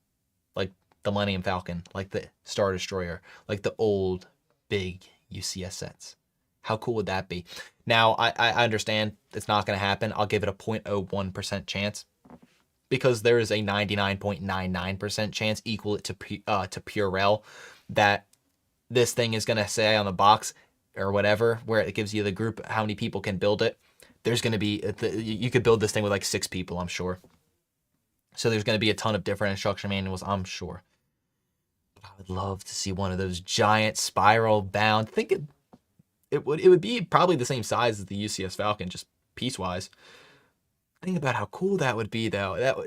[SPEAKER 1] Like the Millennium Falcon, like the Star Destroyer, like the old big UCS sets. How cool would that be? Now, I understand it's not going to happen. I'll give it a 0.01% chance because there is a 99.99% chance, equal it to Purell, that this thing is going to say on the box or whatever, where it gives you the group, how many people can build it. There's going to be, you could build this thing with like 6 people, I'm sure. So there's going to be a ton of different instruction manuals, I'm sure. But I would love to see one of those giant spiral bound. It would be probably the same size as the UCS Falcon, just piece-wise. Think about how cool that would be, though.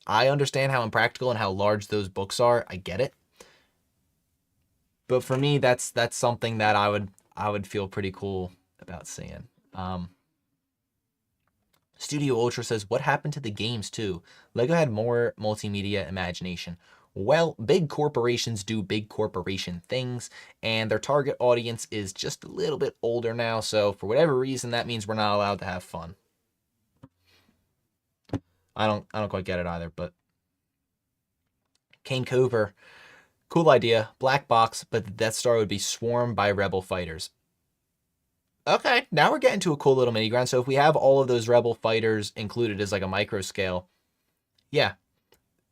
[SPEAKER 1] I understand how impractical and how large those books are. I get it. But for me, that's something that I would feel pretty cool about seeing. Studio Ultra says, what happened to the games too? Lego had more multimedia imagination. Well, big corporations do big corporation things, and their target audience is just a little bit older now, so for whatever reason, that means we're not allowed to have fun. I don't quite get it either, but Kane Cover, cool idea, black box, but the Death Star would be swarmed by Rebel fighters. Okay, now we're getting to a cool little mini grind. So if we have all of those Rebel fighters included as like a micro scale, yeah,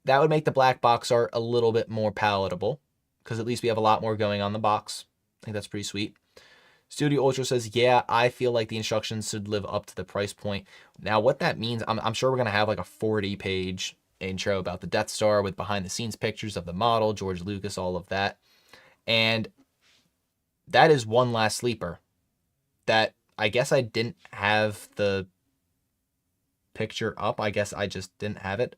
[SPEAKER 1] that would make the black box art a little bit more palatable because at least we have a lot more going on the box. I think that's pretty sweet. Studio Ultra says, yeah, I feel like the instructions should live up to the price point. Now, what that means, I'm sure we're going to have like a 40-page intro about the Death Star with behind-the-scenes pictures of the model, George Lucas, all of that. And that is one last sleeper that I guess I didn't have the picture up. I guess I just didn't have it.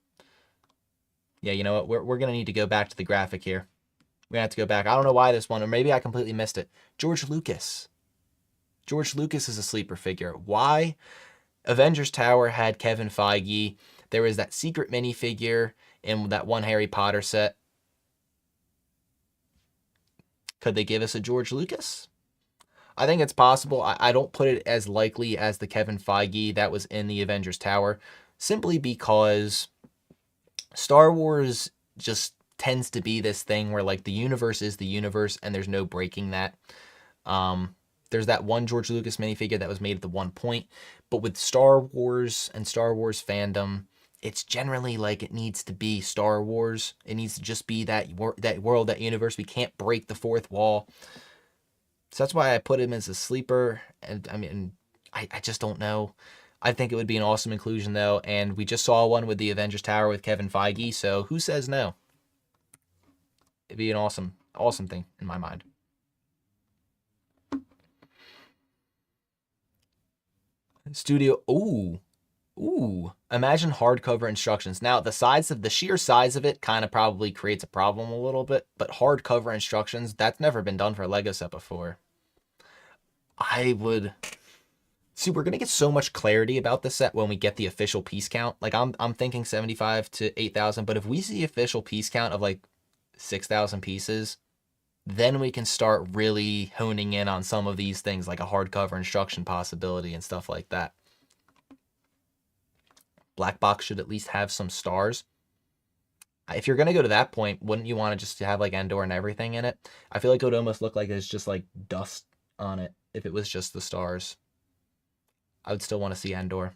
[SPEAKER 1] Yeah, you know what? We're going to need to go back to the graphic here. We're going to have to go back. I don't know why this one, or maybe I completely missed it. George Lucas. George Lucas is a sleeper figure. Why? Avengers Tower had Kevin Feige. There was that secret minifigure in that one Harry Potter set. Could they give us a George Lucas? I think it's possible. I don't put it as likely as the Kevin Feige that was in the Avengers Tower, simply because Star Wars just tends to be this thing where like the universe is the universe and there's no breaking that. There's that one George Lucas minifigure that was made at the one point, but with Star Wars and Star Wars fandom, it's generally like it needs to be Star Wars. It needs to just be that world, that universe. We can't break the fourth wall. So that's why I put him as a sleeper. And I mean, I just don't know. I think it would be an awesome inclusion though. And we just saw one with the Avengers Tower with Kevin Feige. So who says no? It'd be an awesome thing in my mind. Studio. Ooh. Ooh, imagine hardcover instructions. Now, the sheer size of it kind of probably creates a problem a little bit, but hardcover instructions, that's never been done for a Lego set before. I would... See, we're going to get so much clarity about this set when we get the official piece count. Like, I'm thinking 75 to 8,000, but if we see official piece count of, like, 6,000 pieces, then we can start really honing in on some of these things, like a hardcover instruction possibility and stuff like that. Black box should at least have some stars. If you're going to go to that point, wouldn't you want to just have like Endor and everything in it? I feel like it would almost look like there's just like dust on it if it was just the stars. I would still want to see Endor.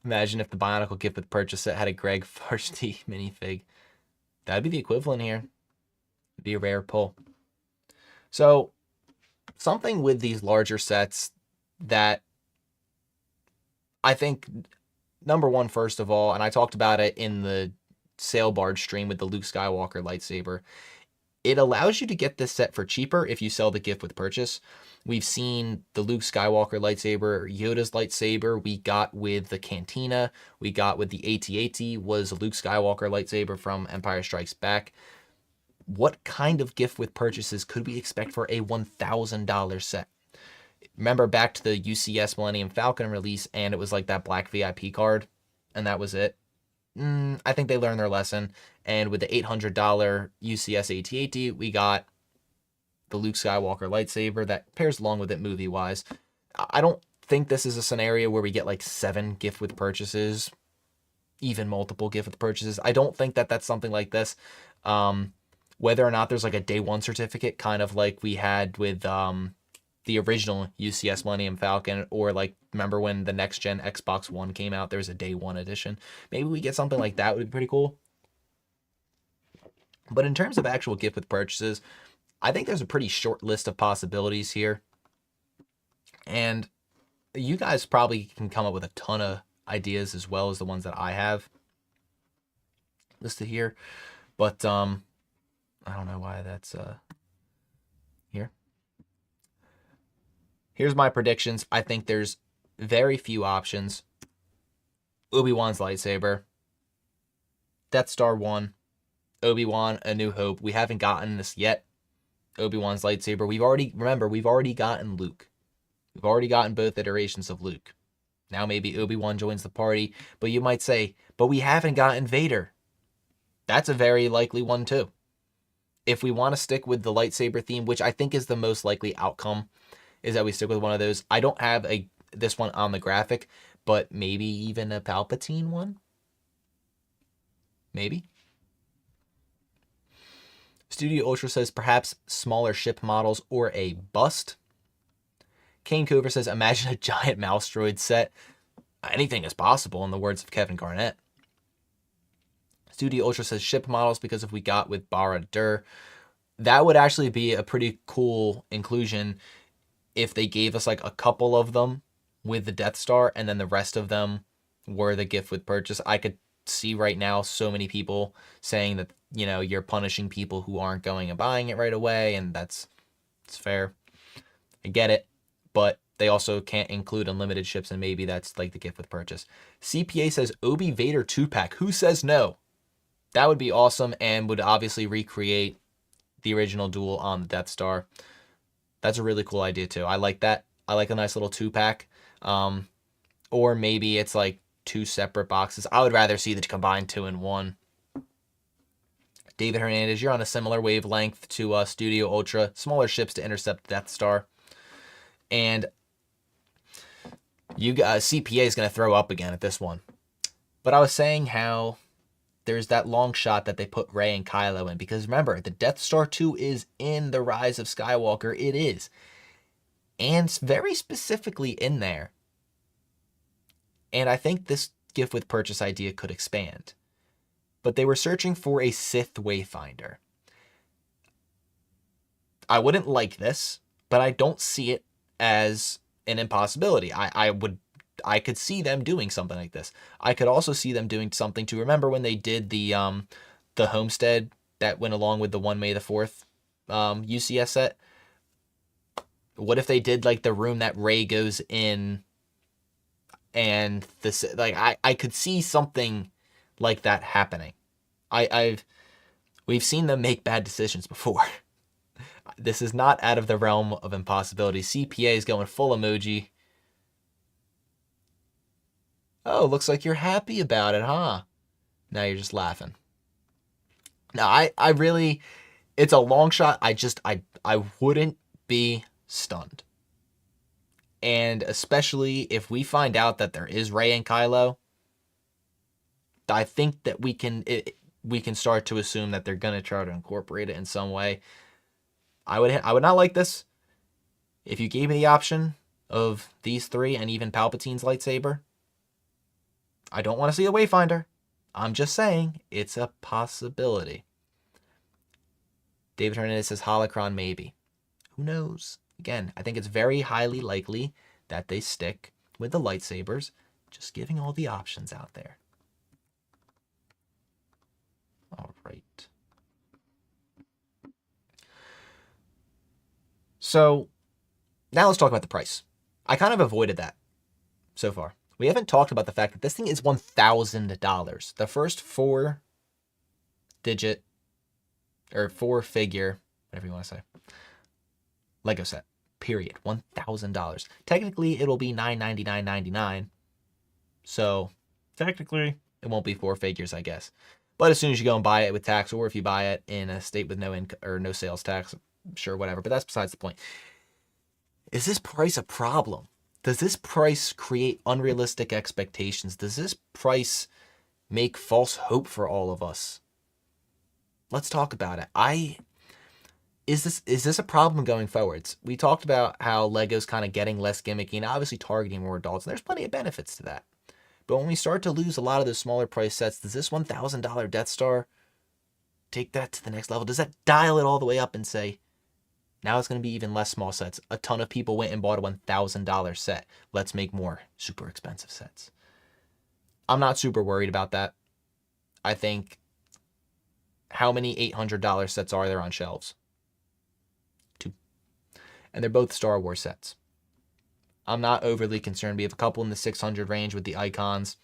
[SPEAKER 1] Imagine if the Bionicle gift with purchase set had a Greg Farsty minifig. That'd be the equivalent here. It'd be a rare pull. So, something with these larger sets that I think, number one, first of all, and I talked about it in the Sail Barge stream with the Luke Skywalker lightsaber, it allows you to get this set for cheaper if you sell the gift with purchase. We've seen the Luke Skywalker lightsaber, Yoda's lightsaber, we got with the Cantina, we got with the AT-AT, was a Luke Skywalker lightsaber from Empire Strikes Back. What kind of gift with purchases could we expect for a $1,000 set? Remember back to the UCS Millennium Falcon release, and it was like that black VIP card, and that was it. I think they learned their lesson, and with the $800 UCS AT-AT, we got the Luke Skywalker lightsaber that pairs along with it movie-wise. I don't think this is a scenario where we get like 7 gift with purchases, even multiple gift with purchases. I don't think that that's something like this. Whether or not there's like a day one certificate, kind of like we had with the original UCS Millennium Falcon, or like, remember when the next gen Xbox One came out, there was a day one edition. Maybe we get something like that, would be pretty cool. But in terms of actual gift with purchases, I think there's a pretty short list of possibilities here. And you guys probably can come up with a ton of ideas as well as the ones that I have listed here. But I don't know why that's here. Here's my predictions. I think there's very few options. Obi-Wan's lightsaber, Death Star 1, Obi-Wan, A New Hope. We haven't gotten this yet. Obi-Wan's lightsaber. We've already gotten Luke. We've already gotten both iterations of Luke. Now maybe Obi-Wan joins the party, but you might say, but we haven't gotten Vader. That's a very likely one too. If we want to stick with the lightsaber theme, which I think is the most likely outcome, is that we stick with one of those. I don't have this one on the graphic, but maybe even a Palpatine one? Maybe? Studio Ultra says perhaps smaller ship models or a bust. Kane Cover says imagine a giant mouse droid set. Anything is possible, in the words of Kevin Garnett. Studio Ultra says ship models because if we got with Barad-dûr, that would actually be a pretty cool inclusion if they gave us like a couple of them with the Death Star and then the rest of them were the gift with purchase. I could see right now so many people saying that, you know, you're punishing people who aren't going and buying it right away, and it's fair. I get it, but they also can't include unlimited ships, and maybe that's like the gift with purchase. CPA says Obi Vader 2-pack. Who says no? That would be awesome and would obviously recreate the original duel on the Death Star. That's a really cool idea too. I like that. I like a nice little 2-pack. Or maybe it's like 2 separate boxes. I would rather see the combined 2 in 1. David Hernandez, you're on a similar wavelength to Studio Ultra. Smaller ships to intercept Death Star. And you guys, CPA is going to throw up again at this one. But I was saying how there's that long shot that they put Rey and Kylo in. Because remember, the Death Star 2 is in The Rise of Skywalker. It is. And very specifically in there. And I think this gift with purchase idea could expand. But they were searching for a Sith Wayfinder. I wouldn't like this, but I don't see it as an impossibility. I could see them doing something like this. I could also see them doing something to remember when they did the homestead that went along with the 1 May the 4th UCS set, What if they did like the room that Rey goes in, and this, like, I could see something like that happening. We've seen them make bad decisions before. This is not out of the realm of impossibility. CPA is going full emoji. Oh, looks like you're happy about it, huh? Now you're just laughing. No, I really, it's a long shot. I wouldn't be stunned. And especially if we find out that there is Rey and Kylo, I think that we can start to assume that they're gonna try to incorporate it in some way. I would not like this. If you gave me the option of these three and even Palpatine's lightsaber, I don't want to see a Wayfinder. I'm just saying it's a possibility. David Hernandez says holocron maybe. Who knows? Again, I think it's very highly likely that they stick with the lightsabers, just giving all the options out there. All right. So now let's talk about the price. I kind of avoided that so far. We haven't talked about the fact that this thing is $1,000. The first four-digit or four-figure, whatever you want to say, Lego set, period. $1,000. Technically, it'll be $999.99. So technically, it won't be four figures, I guess. But as soon as you go and buy it with tax, or if you buy it in a state with no income or no sales tax, sure, whatever. But that's besides the point. Is this price a problem? Does this price create unrealistic expectations? Does this price make false hope for all of us? Let's talk about it. Is this a problem going forwards? We talked about how Lego's kind of getting less gimmicky and obviously targeting more adults, and there's plenty of benefits to that. But when we start to lose a lot of those smaller price sets, does this $1,000 Death Star take that to the next level? Does that dial it all the way up and say, now it's going to be even less small sets? A ton of people went and bought a $1,000 set. Let's make more super expensive sets. I'm not super worried about that. I think, how many $800 sets are there on shelves? 2. And they're both Star Wars sets. I'm not overly concerned. We have a couple in the 600 range with the icons.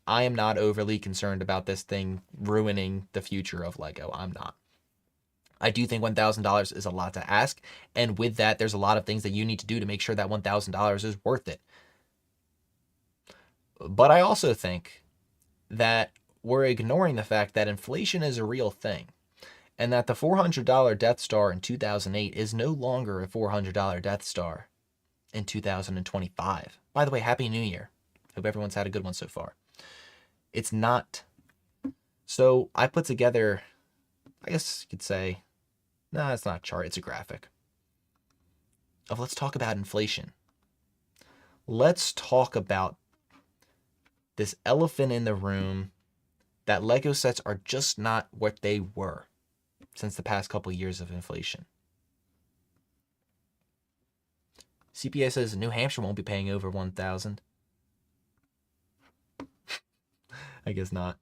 [SPEAKER 1] I am not overly concerned about this thing ruining the future of Lego. I'm not. I do think $1,000 is a lot to ask. And with that, there's a lot of things that you need to do to make sure that $1,000 is worth it. But I also think that we're ignoring the fact that inflation is a real thing. And that the $400 Death Star in 2008 is no longer a $400 Death Star in 2025. By the way, Happy New Year. Hope everyone's had a good one so far. It's not. So I put together, I guess you could say, no, it's not a chart, it's a graphic. Let's talk about inflation. Let's talk about this elephant in the room that Lego sets are just not what they were since the past couple of years of inflation. CPA says New Hampshire won't be paying over $1,000. I guess not.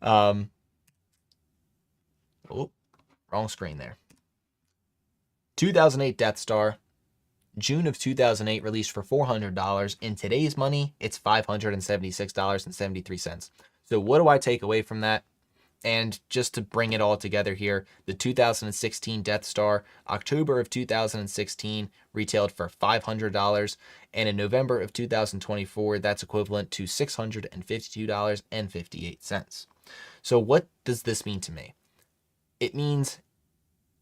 [SPEAKER 1] Oh, wrong screen there. 2008 Death Star, June of 2008, released for $400. In today's money, it's $576.73. So what do I take away from that? And just to bring it all together here, the 2016 Death Star, October of 2016, retailed for $500. And in November of 2024, that's equivalent to $652.58. So what does this mean to me? It means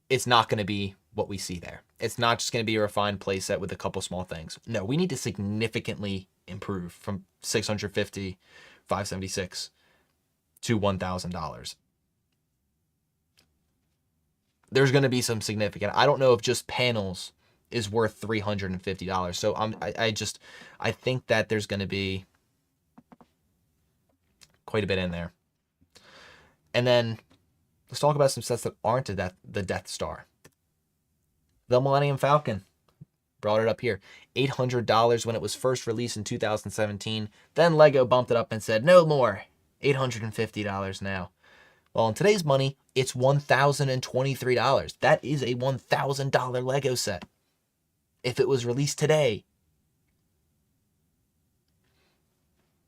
[SPEAKER 1] it's not going to be what we see there. It's not just going to be a refined playset with a couple small things. No, we need to significantly improve from $650, $576 to $1,000. There's going to be some significant. I don't know if just panels is worth $350. So I think that there's going to be quite a bit in there. And then let's talk about some sets that aren't the Death Star. The Millennium Falcon. Brought it up here. $800 when it was first released in 2017. Then Lego bumped it up and said, no more. $850 now. Well, in today's money, it's $1,023. That is a $1,000 Lego set. if it was released today,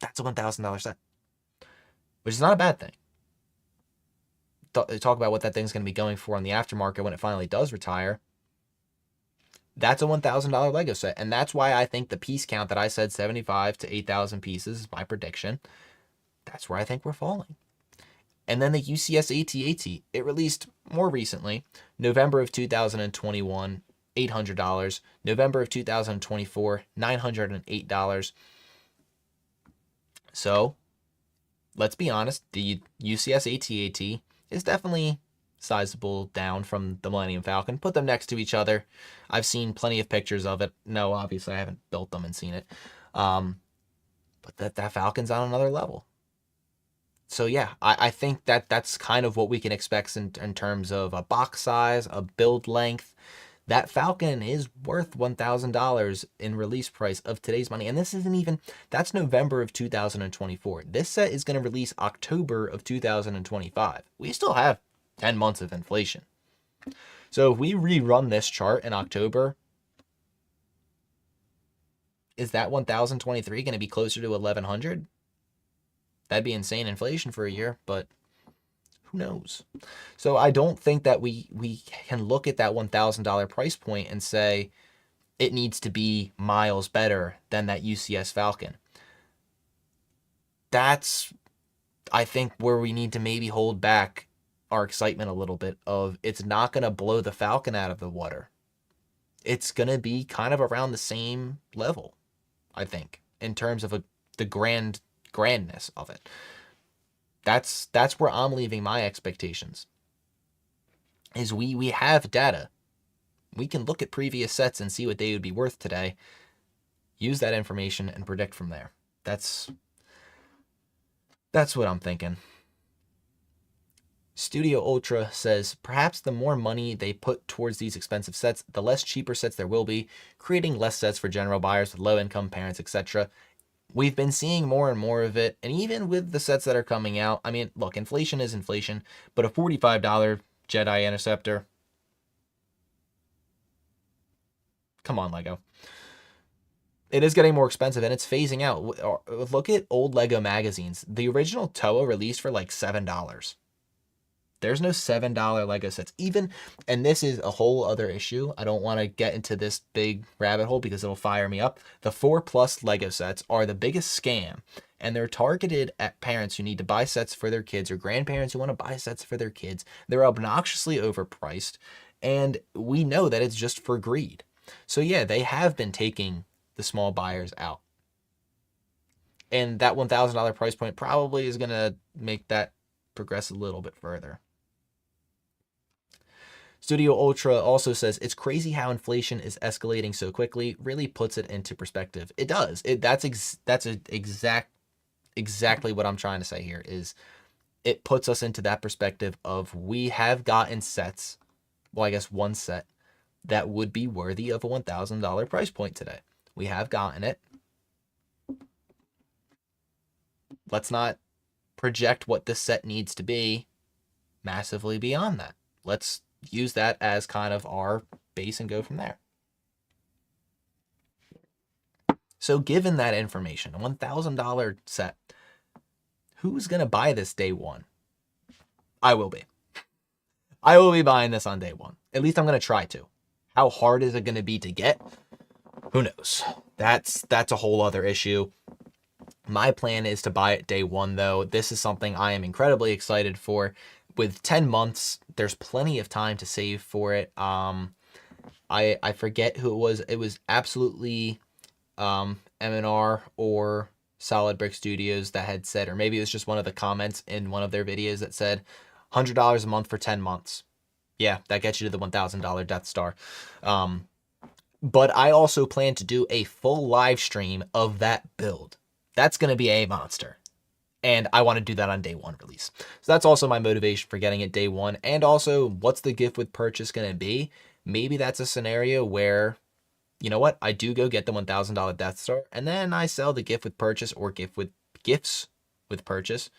[SPEAKER 1] that's a $1,000 set, which is not a bad thing. Talk about what that thing's going to be going for on the aftermarket when it finally does retire. That's a $1,000 Lego set. And that's why I think the piece count that I said 75 to 8,000 pieces is my prediction. That's where I think we're falling. And then the UCS AT-AT, it released more recently, November of 2021, $800. November of 2024, $908. So let's be honest, the UCS AT-AT is definitely sizable down from the Millennium Falcon. Put them next to each other. I've seen plenty of pictures of it. No, obviously I haven't built them and seen it. But that Falcon's on another level. So yeah, I think that's kind of what we can expect in terms of a box size, a build length. That Falcon is worth $1,000 in release price of today's money. And this isn't even, that's November of 2024. This set is going to release October of 2025. We still have 10 months of inflation. So if we rerun this chart in October, is that 1,023 going to be closer to 1,100? That'd be insane inflation for a year, but who knows? So I don't think that we can look at that $1,000 price point and say it needs to be miles better than that UCS Falcon. That's, I think, where we need to maybe hold back our excitement a little bit of it's not going to blow the Falcon out of the water. It's going to be kind of around the same level, I think, in terms of the grandness of it. That's where I'm leaving my expectations. Is we have data. We can look at previous sets and see what they would be worth today. Use that information and predict from there. That's what I'm thinking. Studio Ultra says, perhaps the more money they put towards these expensive sets, the less cheaper sets there will be, creating less sets for general buyers with low-income parents, etc. We've been seeing more and more of it, and even with the sets that are coming out, I mean, look, inflation is inflation, but a $45 Jedi Interceptor, come on, Lego. It is getting more expensive, and it's phasing out. Look at old Lego magazines. The original Toa released for like $7. There's no $7 Lego sets. Even, and this is a whole other issue. I don't want to get into this big rabbit hole because it'll fire me up. The 4+ Lego sets are the biggest scam, and they're targeted at parents who need to buy sets for their kids or grandparents who want to buy sets for their kids. They're obnoxiously overpriced, and we know that it's just for greed. So yeah, they have been taking the small buyers out. And that $1,000 price point probably is going to make that progress a little bit further. Studio Ultra also says, it's crazy how inflation is escalating so quickly, really puts it into perspective. It does. That's exactly what I'm trying to say here is it puts us into that perspective of we have gotten sets, well, I guess one set, that would be worthy of a $1,000 price point today. We have gotten it. Let's not project what this set needs to be massively beyond that. Let's use that as kind of our base and go from there. So given that information, a $1,000 set, who's going to buy this day one? I will be. I will be buying this on day one. At least I'm going to try to. How hard is it going to be to get? Who knows? That's a whole other issue. My plan is to buy it day one, though. This is something I am incredibly excited for. With 10 months, there's plenty of time to save for it. I forget who it was. It was absolutely M&R or Solid Brick Studios that had said, or maybe it was just one of the comments in one of their videos that said $100 a month for 10 months. Yeah, that gets you to the $1,000 Death Star. But I also plan to do a full live stream of that build. That's going to be a monster. And I want to do that on day one release. So that's also my motivation for getting it day one. And also, what's the gift with purchase going to be? Maybe that's a scenario where, you know what? I do go get the $1,000 Death Star, and then I sell the gift with purchase or gifts with purchase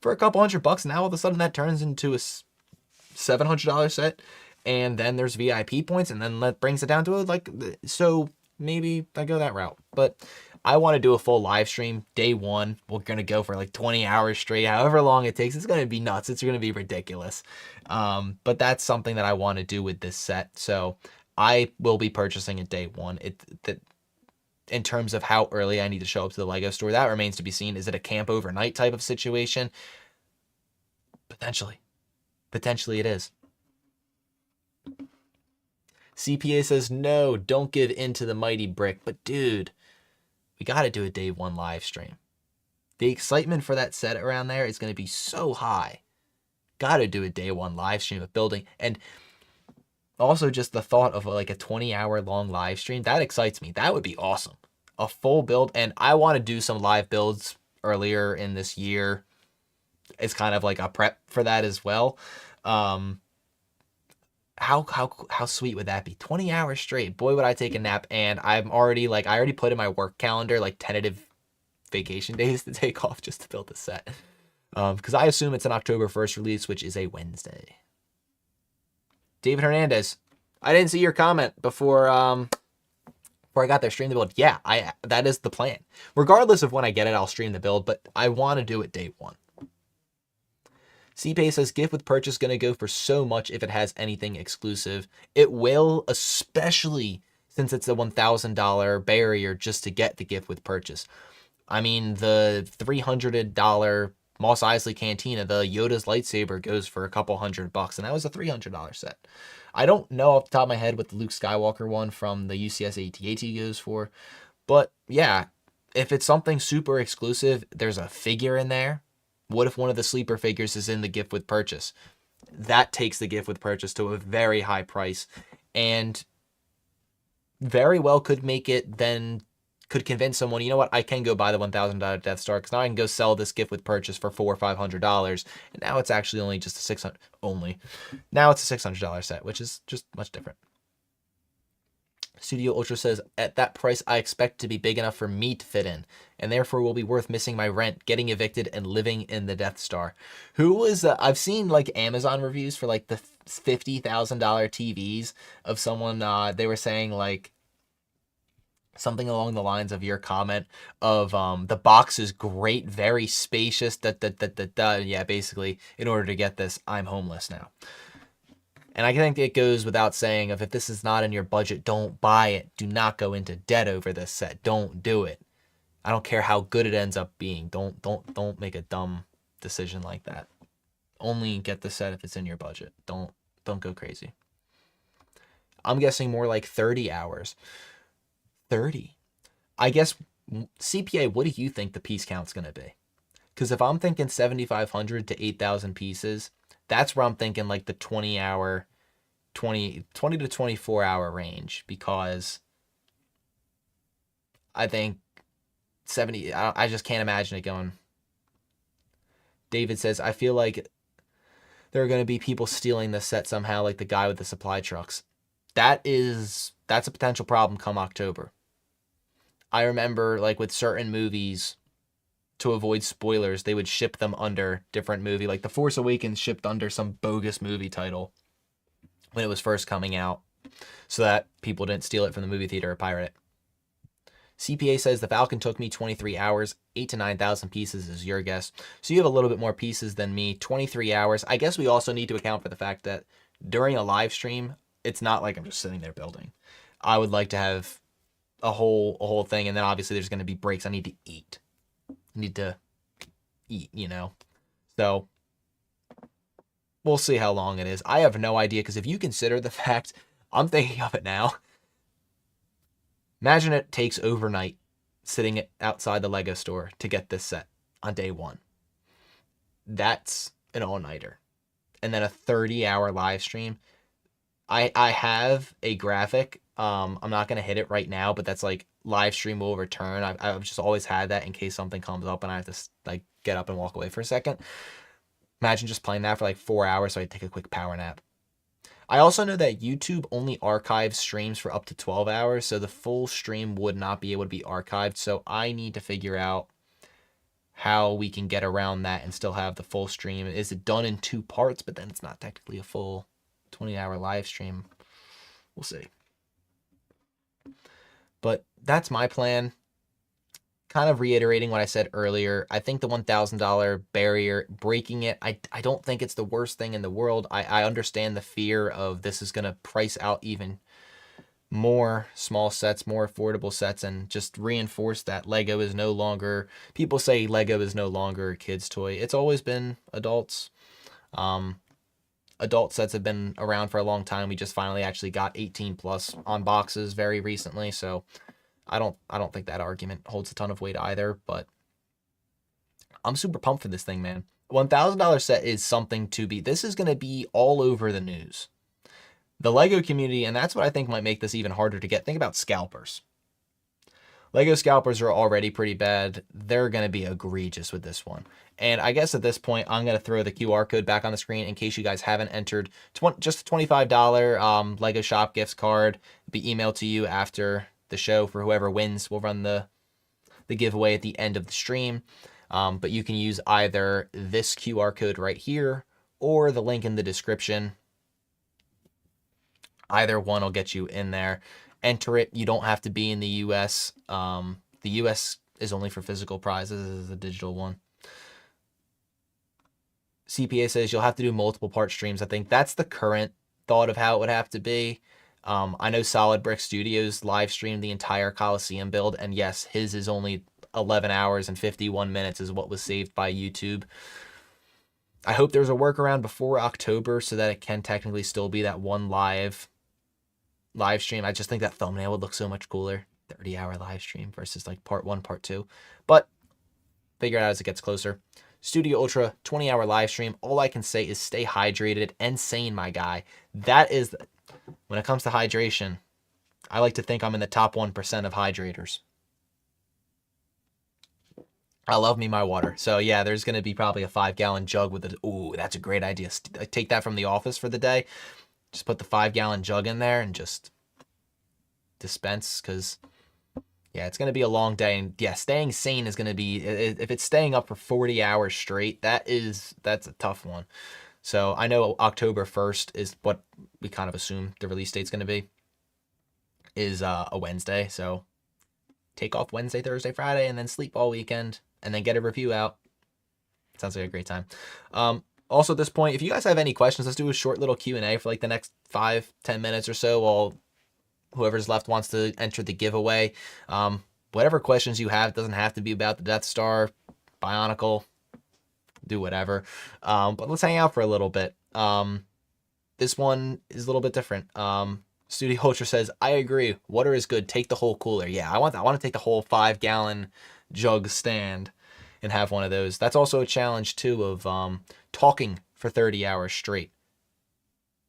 [SPEAKER 1] for a couple $100. Now all of a sudden that turns into a $700 set. and then there's VIP points, and then that brings it down to like, so maybe I go that route. But I want to do a full live stream day one. We're going to go for like 20 hours straight, however long it takes. It's going to be nuts. It's going to be ridiculous. But that's something that I want to do with this set. So I will be purchasing it day one. In terms of how early I need to show up to the Lego store, that remains to be seen. Is it a camp overnight type of situation? Potentially. Potentially it is. CPA says, no, don't give in to the mighty brick. But dude, we got to do a day one live stream. The excitement for that set around there is going to be so high. Got to do a day one live stream of building. And also just the thought of like a 20-hour long live stream, that excites me. That would be awesome. A full build. And I want to do some live builds earlier in this year. It's kind of like a prep for that as well. How sweet would that be? 20 hours straight. Boy, would I take a nap. And I'm already like, I already put in my work calendar like tentative vacation days to take off just to build the set. Because I assume it's an October 1st release, which is a Wednesday. David Hernandez, I didn't see your comment before I got there. Stream the build. Yeah, that is the plan. Regardless of when I get it, I'll stream the build, but I want to do it day one. CPay says, gift with purchase going to go for so much if it has anything exclusive. It will, especially since it's a $1,000 barrier just to get the gift with purchase. I mean, the $300 Mos Eisley Cantina, the Yoda's lightsaber goes for a couple $100, and that was a $300 set. I don't know off the top of my head what the Luke Skywalker one from the UCS AT-AT goes for, but yeah, if it's something super exclusive, there's a figure in there. What if one of the sleeper figures is in the gift with purchase? That takes the gift with purchase to a very high price, and very well could make it then could convince someone, you know what, I can go buy the $1,000 Death Star because now I can go sell this gift with purchase for $400 or $500, and now it's actually only just a $600 only. Now it's a $600 set, which is just much different. Studio Ultra says, at that price, I expect to be big enough for me to fit in, and therefore will be worth missing my rent, getting evicted, and living in the Death Star. Who was, I've seen like Amazon reviews for like the $50,000 TVs of someone, they were saying like something along the lines of your comment of the box is great, very spacious, yeah, basically, in order to get this, I'm homeless now. And I think it goes without saying if this is not in your budget, don't buy it. Do not go into debt over this set. Don't do it. I don't care how good it ends up being. Don't make a dumb decision like that. Only get the set if it's in your budget. Don't go crazy. I'm guessing more like 30 hours. 30. I guess, CPA, what do you think the piece count's going to be? Because if I'm thinking 7,500 to 8,000 pieces, that's where I'm thinking like the 20 to 24 hour range, because I think 70, I just can't imagine it going. David says, I feel like there are going to be people stealing this set somehow, like the guy with the supply trucks. That's a potential problem come October. I remember like with certain movies, to avoid spoilers, they would ship them under different movie. Like The Force Awakens shipped under some bogus movie title when it was first coming out, so that people didn't steal it from the movie theater or pirate it. CPA says the Falcon took me 23 hours, 8 to 9,000 pieces is your guess. So you have a little bit more pieces than me, 23 hours. I guess we also need to account for the fact that during a live stream, it's not like I'm just sitting there building. I would like to have a whole thing, and then obviously there's going to be breaks. I need to eat. So we'll see how long it is. I have no idea, because if you consider the fact, I'm thinking of it now. Imagine it takes overnight sitting outside the Lego store to get this set on day one. That's an all-nighter. And then a 30-hour live stream. I have a graphic. I'm not going to hit it right now, but that's like live stream will return. I've just always had that in case something comes up and I have to like get up and walk away for a second. Imagine just playing that for like 4 hours so I take a quick power nap. I also know that YouTube only archives streams for up to 12 hours, so the full stream would not be able to be archived. So I need to figure out how we can get around that and still have the full stream. Is it done in 2 parts, but then it's not technically a full 20-hour live stream. We'll see. But that's my plan. Kind of reiterating what I said earlier, I think the $1,000 barrier, breaking it, I don't think it's the worst thing in the world. I understand the fear of this is going to price out even more small sets, more affordable sets, and just reinforce that Lego is no longer, people say Lego is no longer a kid's toy. It's always been adults. Adult sets have been around for a long time. We just finally actually got 18 plus on boxes very recently, so I don't think that argument holds a ton of weight either, but I'm super pumped for this thing, man. $1,000 set is something to be. This is going to be all over the news. The Lego community, and that's what I think might make this even harder to get. Think about scalpers. Lego scalpers are already pretty bad. They're going to be egregious with this one. And I guess at this point, I'm going to throw the QR code back on the screen in case you guys haven't entered. Just a $25 Lego Shop gifts card. Be emailed to you after the show for whoever wins. We'll run the giveaway at the end of the stream. But you can use either this QR code right here or the link in the description. Either one will get you in there. Enter it. You don't have to be in the U.S. The U.S. is only for physical prizes. This is a digital one. CPA says you'll have to do multiple part streams. I think that's the current thought of how it would have to be. I know Solid Brick Studios live streamed the entire Coliseum build, and yes, his is only 11 hours and 51 minutes is what was saved by YouTube. I hope there's a workaround before October so that it can technically still be that one live stream. I just think that thumbnail would look so much cooler. 30-hour live stream versus like part 1, part 2. But figure it out as it gets closer. Studio Ultra 20-hour live stream. All I can say is stay hydrated and sane, my guy. That is, when it comes to hydration, I like to think I'm in the top 1% of hydrators. I love me my water. So yeah, there's going to be probably a 5-gallon jug with it. Ooh, that's a great idea. I take that from the office for the day. Just put the 5-gallon jug in there and just dispense, because yeah, it's going to be a long day. And yeah, staying sane is going to be, if it's staying up for 40 hours straight, that's a tough one. So I know October 1st is what we kind of assume the release date's going to be, is a Wednesday. So take off Wednesday, Thursday, Friday, and then sleep all weekend, and then get a review out. Sounds like a great time. Also, at this point, if you guys have any questions, let's do a short little Q&A for like the next 5-10 minutes or so while whoever's left wants to enter the giveaway. Whatever questions you have, it doesn't have to be about the Death Star, Bionicle, do whatever. But let's hang out for a little bit. This one is a little bit different. Studio Ultra says, I agree. Water is good. Take the whole cooler. Yeah, I want to take the whole 5-gallon jug stand and have one of those. That's also a challenge too of talking for 30 hours straight.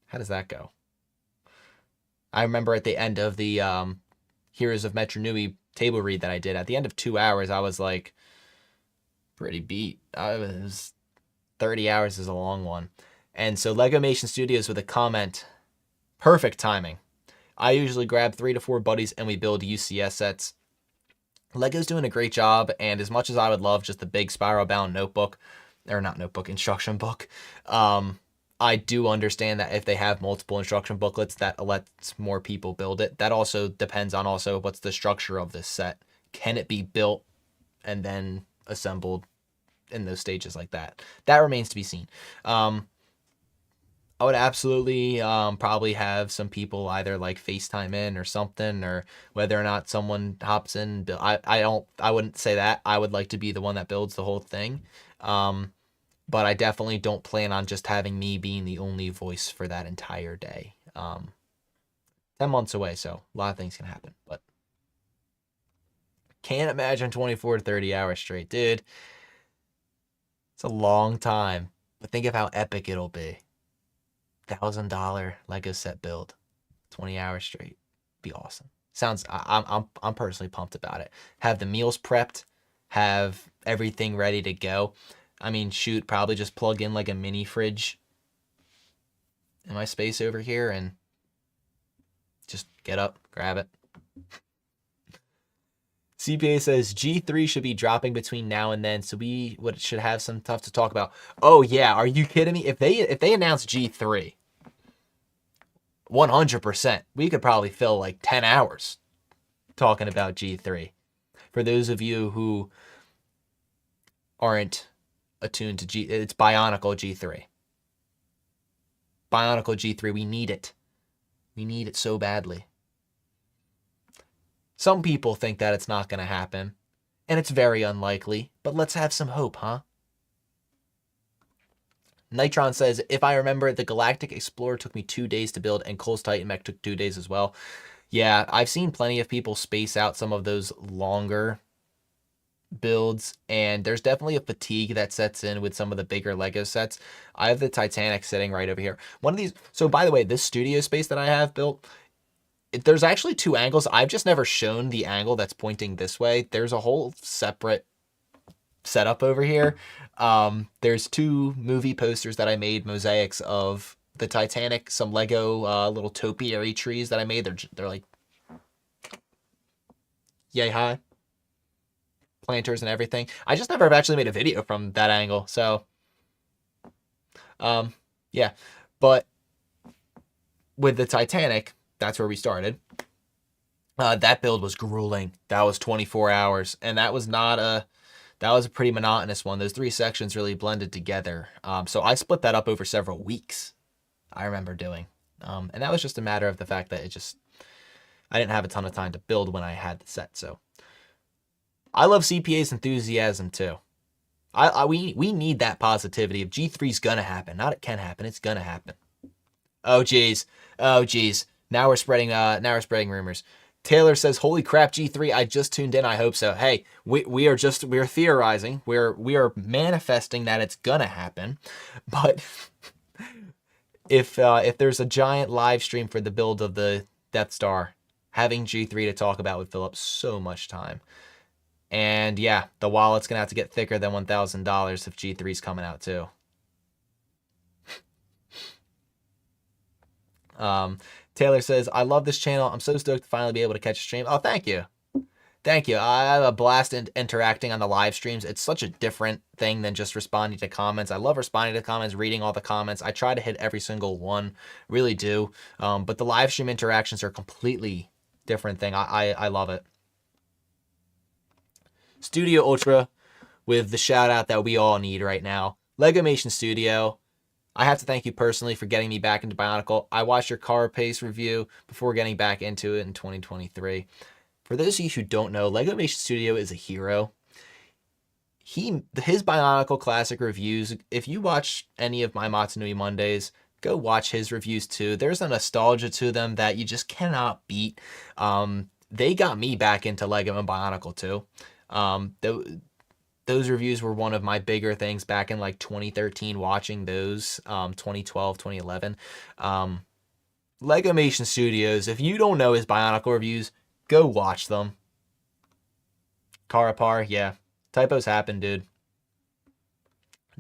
[SPEAKER 1] How does that go? I remember at the end of the Heroes of Metro Nui table read that I did, at the end of 2 hours, I was like pretty beat. 30 hours is a long one. And so Legomation Studios with a comment, perfect timing. I usually grab 3 to 4 buddies and we build UCS sets. Lego's doing a great job, and as much as I would love just the big spiral-bound notebook, or not notebook, instruction book, I do understand that if they have multiple instruction booklets, that lets more people build it. That also depends on also what's the structure of this set. Can it be built and then assembled in those stages like that? That remains to be seen. I would absolutely probably have some people either like FaceTime in or something, or whether or not someone hops in. I wouldn't say that. I would like to be the one that builds the whole thing. But I definitely don't plan on just having me being the only voice for that entire day. 10 months away, so a lot of things can happen. But can't imagine 24 to 30 hours straight. Dude, it's a long time. But think of how epic it'll be. $1,000 Lego set build, 20 hours straight, be awesome. I'm personally pumped about it. Have the meals prepped, have everything ready to go. I mean, shoot, probably just plug in like a mini fridge in my space over here and just get up, grab it. CPA says G3 should be dropping between now and then, so we should have some stuff to talk about. Oh yeah, are you kidding me? If they announce G3, 100%. We could probably fill like 10 hours talking about G3. For those of you who aren't attuned to G, it's Bionicle G3. Bionicle G3, we need it. We need it so badly. Some people think that it's not going to happen, and it's very unlikely, but let's have some hope, huh? Nitron says, if I remember, the Galactic Explorer took me 2 days to build, and Cole's Titan Mech took 2 days as well. Yeah, I've seen plenty of people space out some of those longer builds, and there's definitely a fatigue that sets in with some of the bigger Lego sets. I have the Titanic sitting right over here. One of these, so by the way, this studio space that I have built, there's actually 2 angles. I've just never shown the angle that's pointing this way. There's a whole separate setup over here. There's 2 movie posters that I made, mosaics of the Titanic, some Lego little topiary trees that I made. They're like yay high, planters and everything. I just never have actually made a video from that angle. So yeah, but with the Titanic, that's where we started. That build was grueling. That was 24 hours, and that was a pretty monotonous one. Those 3 sections really blended together. So I split that up over several weeks, I remember doing. And that was just a matter of the fact that I didn't have a ton of time to build when I had the set. So I love CPA's enthusiasm too. We need that positivity. If G3's gonna happen, not it can happen, it's gonna happen. Oh geez. Now we're spreading rumors. Taylor says, "Holy crap, G3! I just tuned in. I hope so." Hey, we're theorizing. We are manifesting that it's gonna happen. But if there's a giant live stream for the build of the Death Star, having G3 to talk about would fill up so much time. And yeah, the wallet's gonna have to get thicker than $1,000 if G3's coming out too. Taylor says, "I love this channel. I'm so stoked to finally be able to catch a stream." Oh, thank you. Thank you. I have a blast interacting on the live streams. It's such a different thing than just responding to comments. I love responding to comments, reading all the comments. I try to hit every single one, really do. But the live stream interactions are a completely different thing. I love it. Studio Ultra with the shout out that we all need right now. Legomation Studio. I have to thank you personally for getting me back into Bionicle. I watched your Carapace review before getting back into it in 2023. For those of you who don't know, Legomation Studio is a hero. His Bionicle Classic reviews, if you watch any of my Matsunui Mondays, go watch his reviews too. There's a nostalgia to them that you just cannot beat. They got me back into Lego and Bionicle too. Those reviews were one of my bigger things back in like 2013, watching those, 2012, 2011. Legomation Studios, if you don't know his Bionicle reviews, go watch them. Carapar, yeah. Typos happen, dude.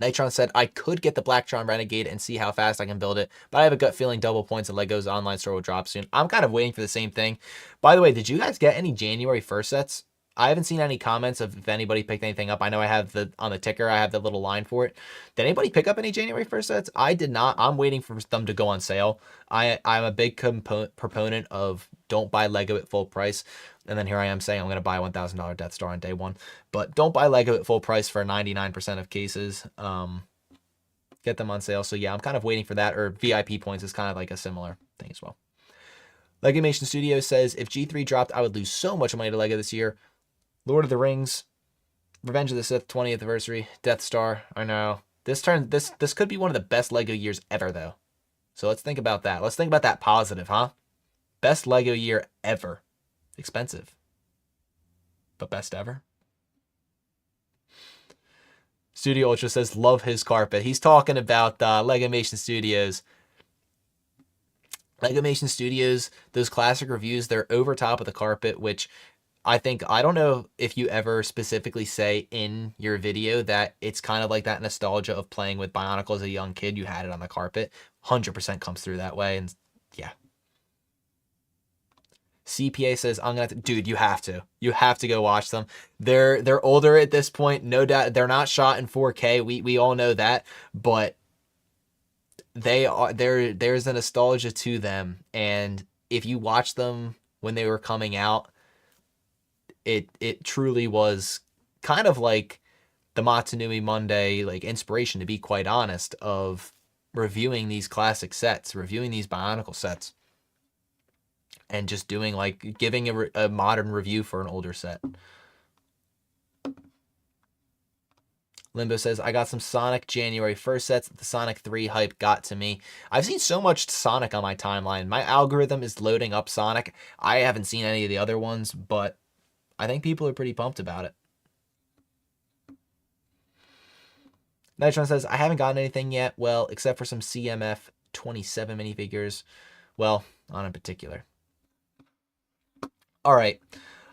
[SPEAKER 1] Nitron said, "I could get the Blacktron Renegade and see how fast I can build it, but I have a gut feeling double points at Lego's online store will drop soon." I'm kind of waiting for the same thing. By the way, did you guys get any January 1st sets? I haven't seen any comments of if anybody picked anything up. I know I have on the ticker, I have the little line for it. Did anybody pick up any January 1st sets? I did not. I'm waiting for them to go on sale. I'm a big proponent of don't buy Lego at full price. And then here I am saying I'm going to buy a $1,000 Death Star on day one. But don't buy Lego at full price for 99% of cases. Get them on sale. So yeah, I'm kind of waiting for that. Or VIP points is kind of like a similar thing as well. Legomation Studios says, "If G3 dropped, I would lose so much money to Lego this year. Lord of the Rings, Revenge of the Sith 20th anniversary, Death Star." I know. This could be one of the best Lego years ever, though. So let's think about that. Let's think about that positive, huh? Best Lego year ever. Expensive, but best ever. Studio Ultra says, "Love his carpet." He's talking about Legomation Studios. Legomation Studios, those classic reviews, they're over top of the carpet, which I don't know if you ever specifically say in your video that it's kind of like that nostalgia of playing with Bionicle as a young kid. You had it on the carpet. 100% comes through that way. And yeah. CPA says, "I'm going to dude, you have to. You have to go watch them. They're older at this point. No doubt. They're not shot in 4K. We all know that. But there's a nostalgia to them, and if you watch them when they were coming out, it truly was kind of like the Motunui Monday like inspiration, to be quite honest, of reviewing these classic sets, reviewing these Bionicle sets, and just doing like giving a modern review for an older set. Limbo says, I got some Sonic January 1st sets. The Sonic 3 hype got to me. I've seen so much Sonic on my timeline. My algorithm is loading up Sonic. I haven't seen any of the other ones, but I think people are pretty pumped about it. Nitron says, I haven't gotten anything yet. Well, except for some CMF 27 minifigures. Well, on in particular. All right.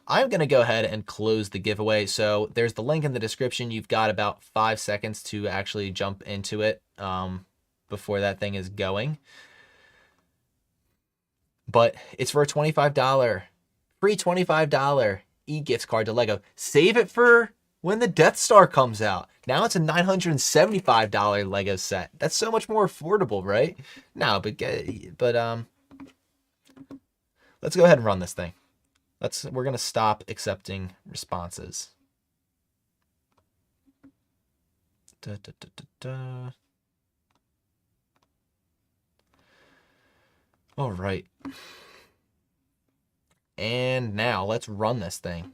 [SPEAKER 1] I'm going to go ahead and close the giveaway. So there's the link in the description. You've got about 5 seconds to actually jump into it before that thing is going. But it's for a $25, free $25 e-gift card to LEGO. Save it for when the Death Star comes out. Now it's a $975 LEGO set. That's so much more affordable, right? No, but let's go ahead and run this thing. We're gonna stop accepting responses. All right. And now let's run this thing.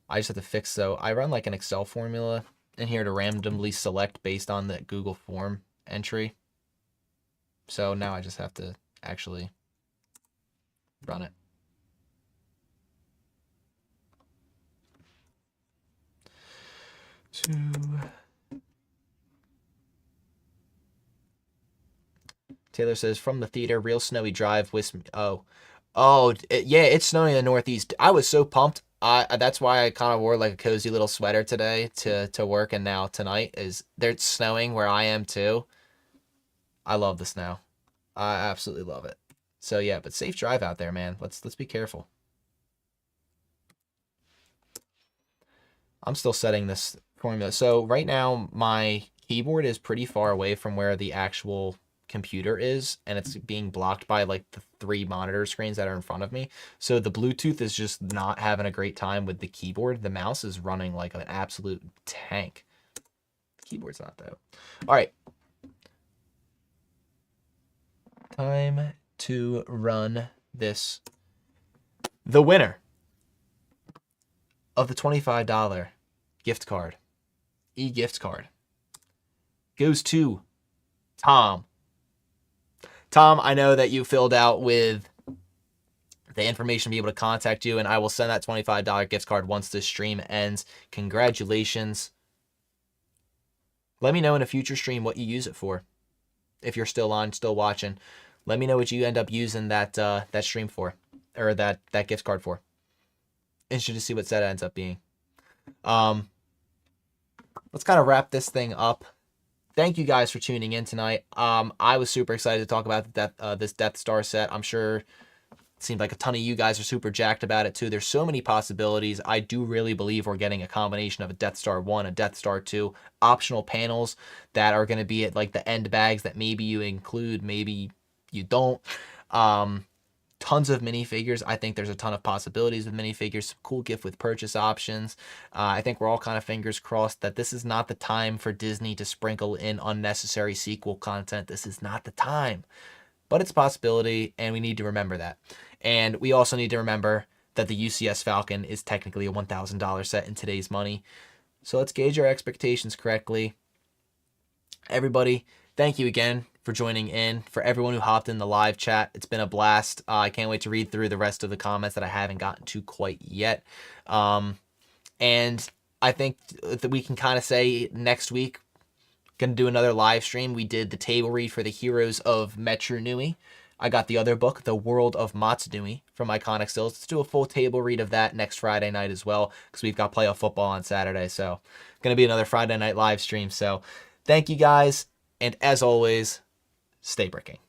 [SPEAKER 1] I just have to fix, so I run like an Excel formula in here to randomly select based on the Google form entry. So now I just have to actually run it. Taylor says, from the theater, real snowy drive with me. Yeah, it's snowing in the Northeast. I was so pumped. That's why I kind of wore like a cozy little sweater today to work, and now tonight there's snowing where I am too. I love the snow. I absolutely love it. So yeah, but safe drive out there, man. Let's be careful. I'm still setting this formula. So right now my keyboard is pretty far away from where the actual computer is, and it's being blocked by like the 3 monitor screens that are in front of me. So the Bluetooth is just not having a great time with the keyboard. The mouse is running like an absolute tank. The keyboard's not though. All right. Time to run this. The winner of the $25 gift card, e-gift card, goes to Tom. Tom, I know that you filled out with the information to be able to contact you, and I will send that $25 gift card once this stream ends. Congratulations. Let me know in a future stream what you use it for. If you're still on, still watching, let me know what you end up using that that stream for, or that gift card for. Interested to see what set ends up being. Let's kind of wrap this thing up. Thank you guys for tuning in tonight. I was super excited to talk about this Death Star set. I'm sure it seemed like a ton of you guys are super jacked about it too. There's so many possibilities. I do really believe we're getting a combination of a Death Star 1, a Death Star 2, optional panels that are going to be at like the end bags that maybe you include, maybe you don't. Tons of minifigures. I think there's a ton of possibilities with minifigures. Some cool gift with purchase options. I think we're all kind of fingers crossed that this is not the time for Disney to sprinkle in unnecessary sequel content. This is not the time. But it's a possibility, and we need to remember that. And we also need to remember that the UCS Falcon is technically a $1,000 set in today's money. So let's gauge our expectations correctly. Everybody, thank you again for joining in. For everyone who hopped in the live chat, it's been a blast. I can't wait to read through the rest of the comments that I haven't gotten to quite yet. And I think that we can kind of say next week, going to do another live stream. We did the table read for the Heroes of Metru Nui. I got the other book, The World of Motunui, from Iconic Stills. Let's do a full table read of that next Friday night as well, because we've got playoff football on Saturday. So going to be another Friday night live stream. So thank you guys. And as always, stay bricking.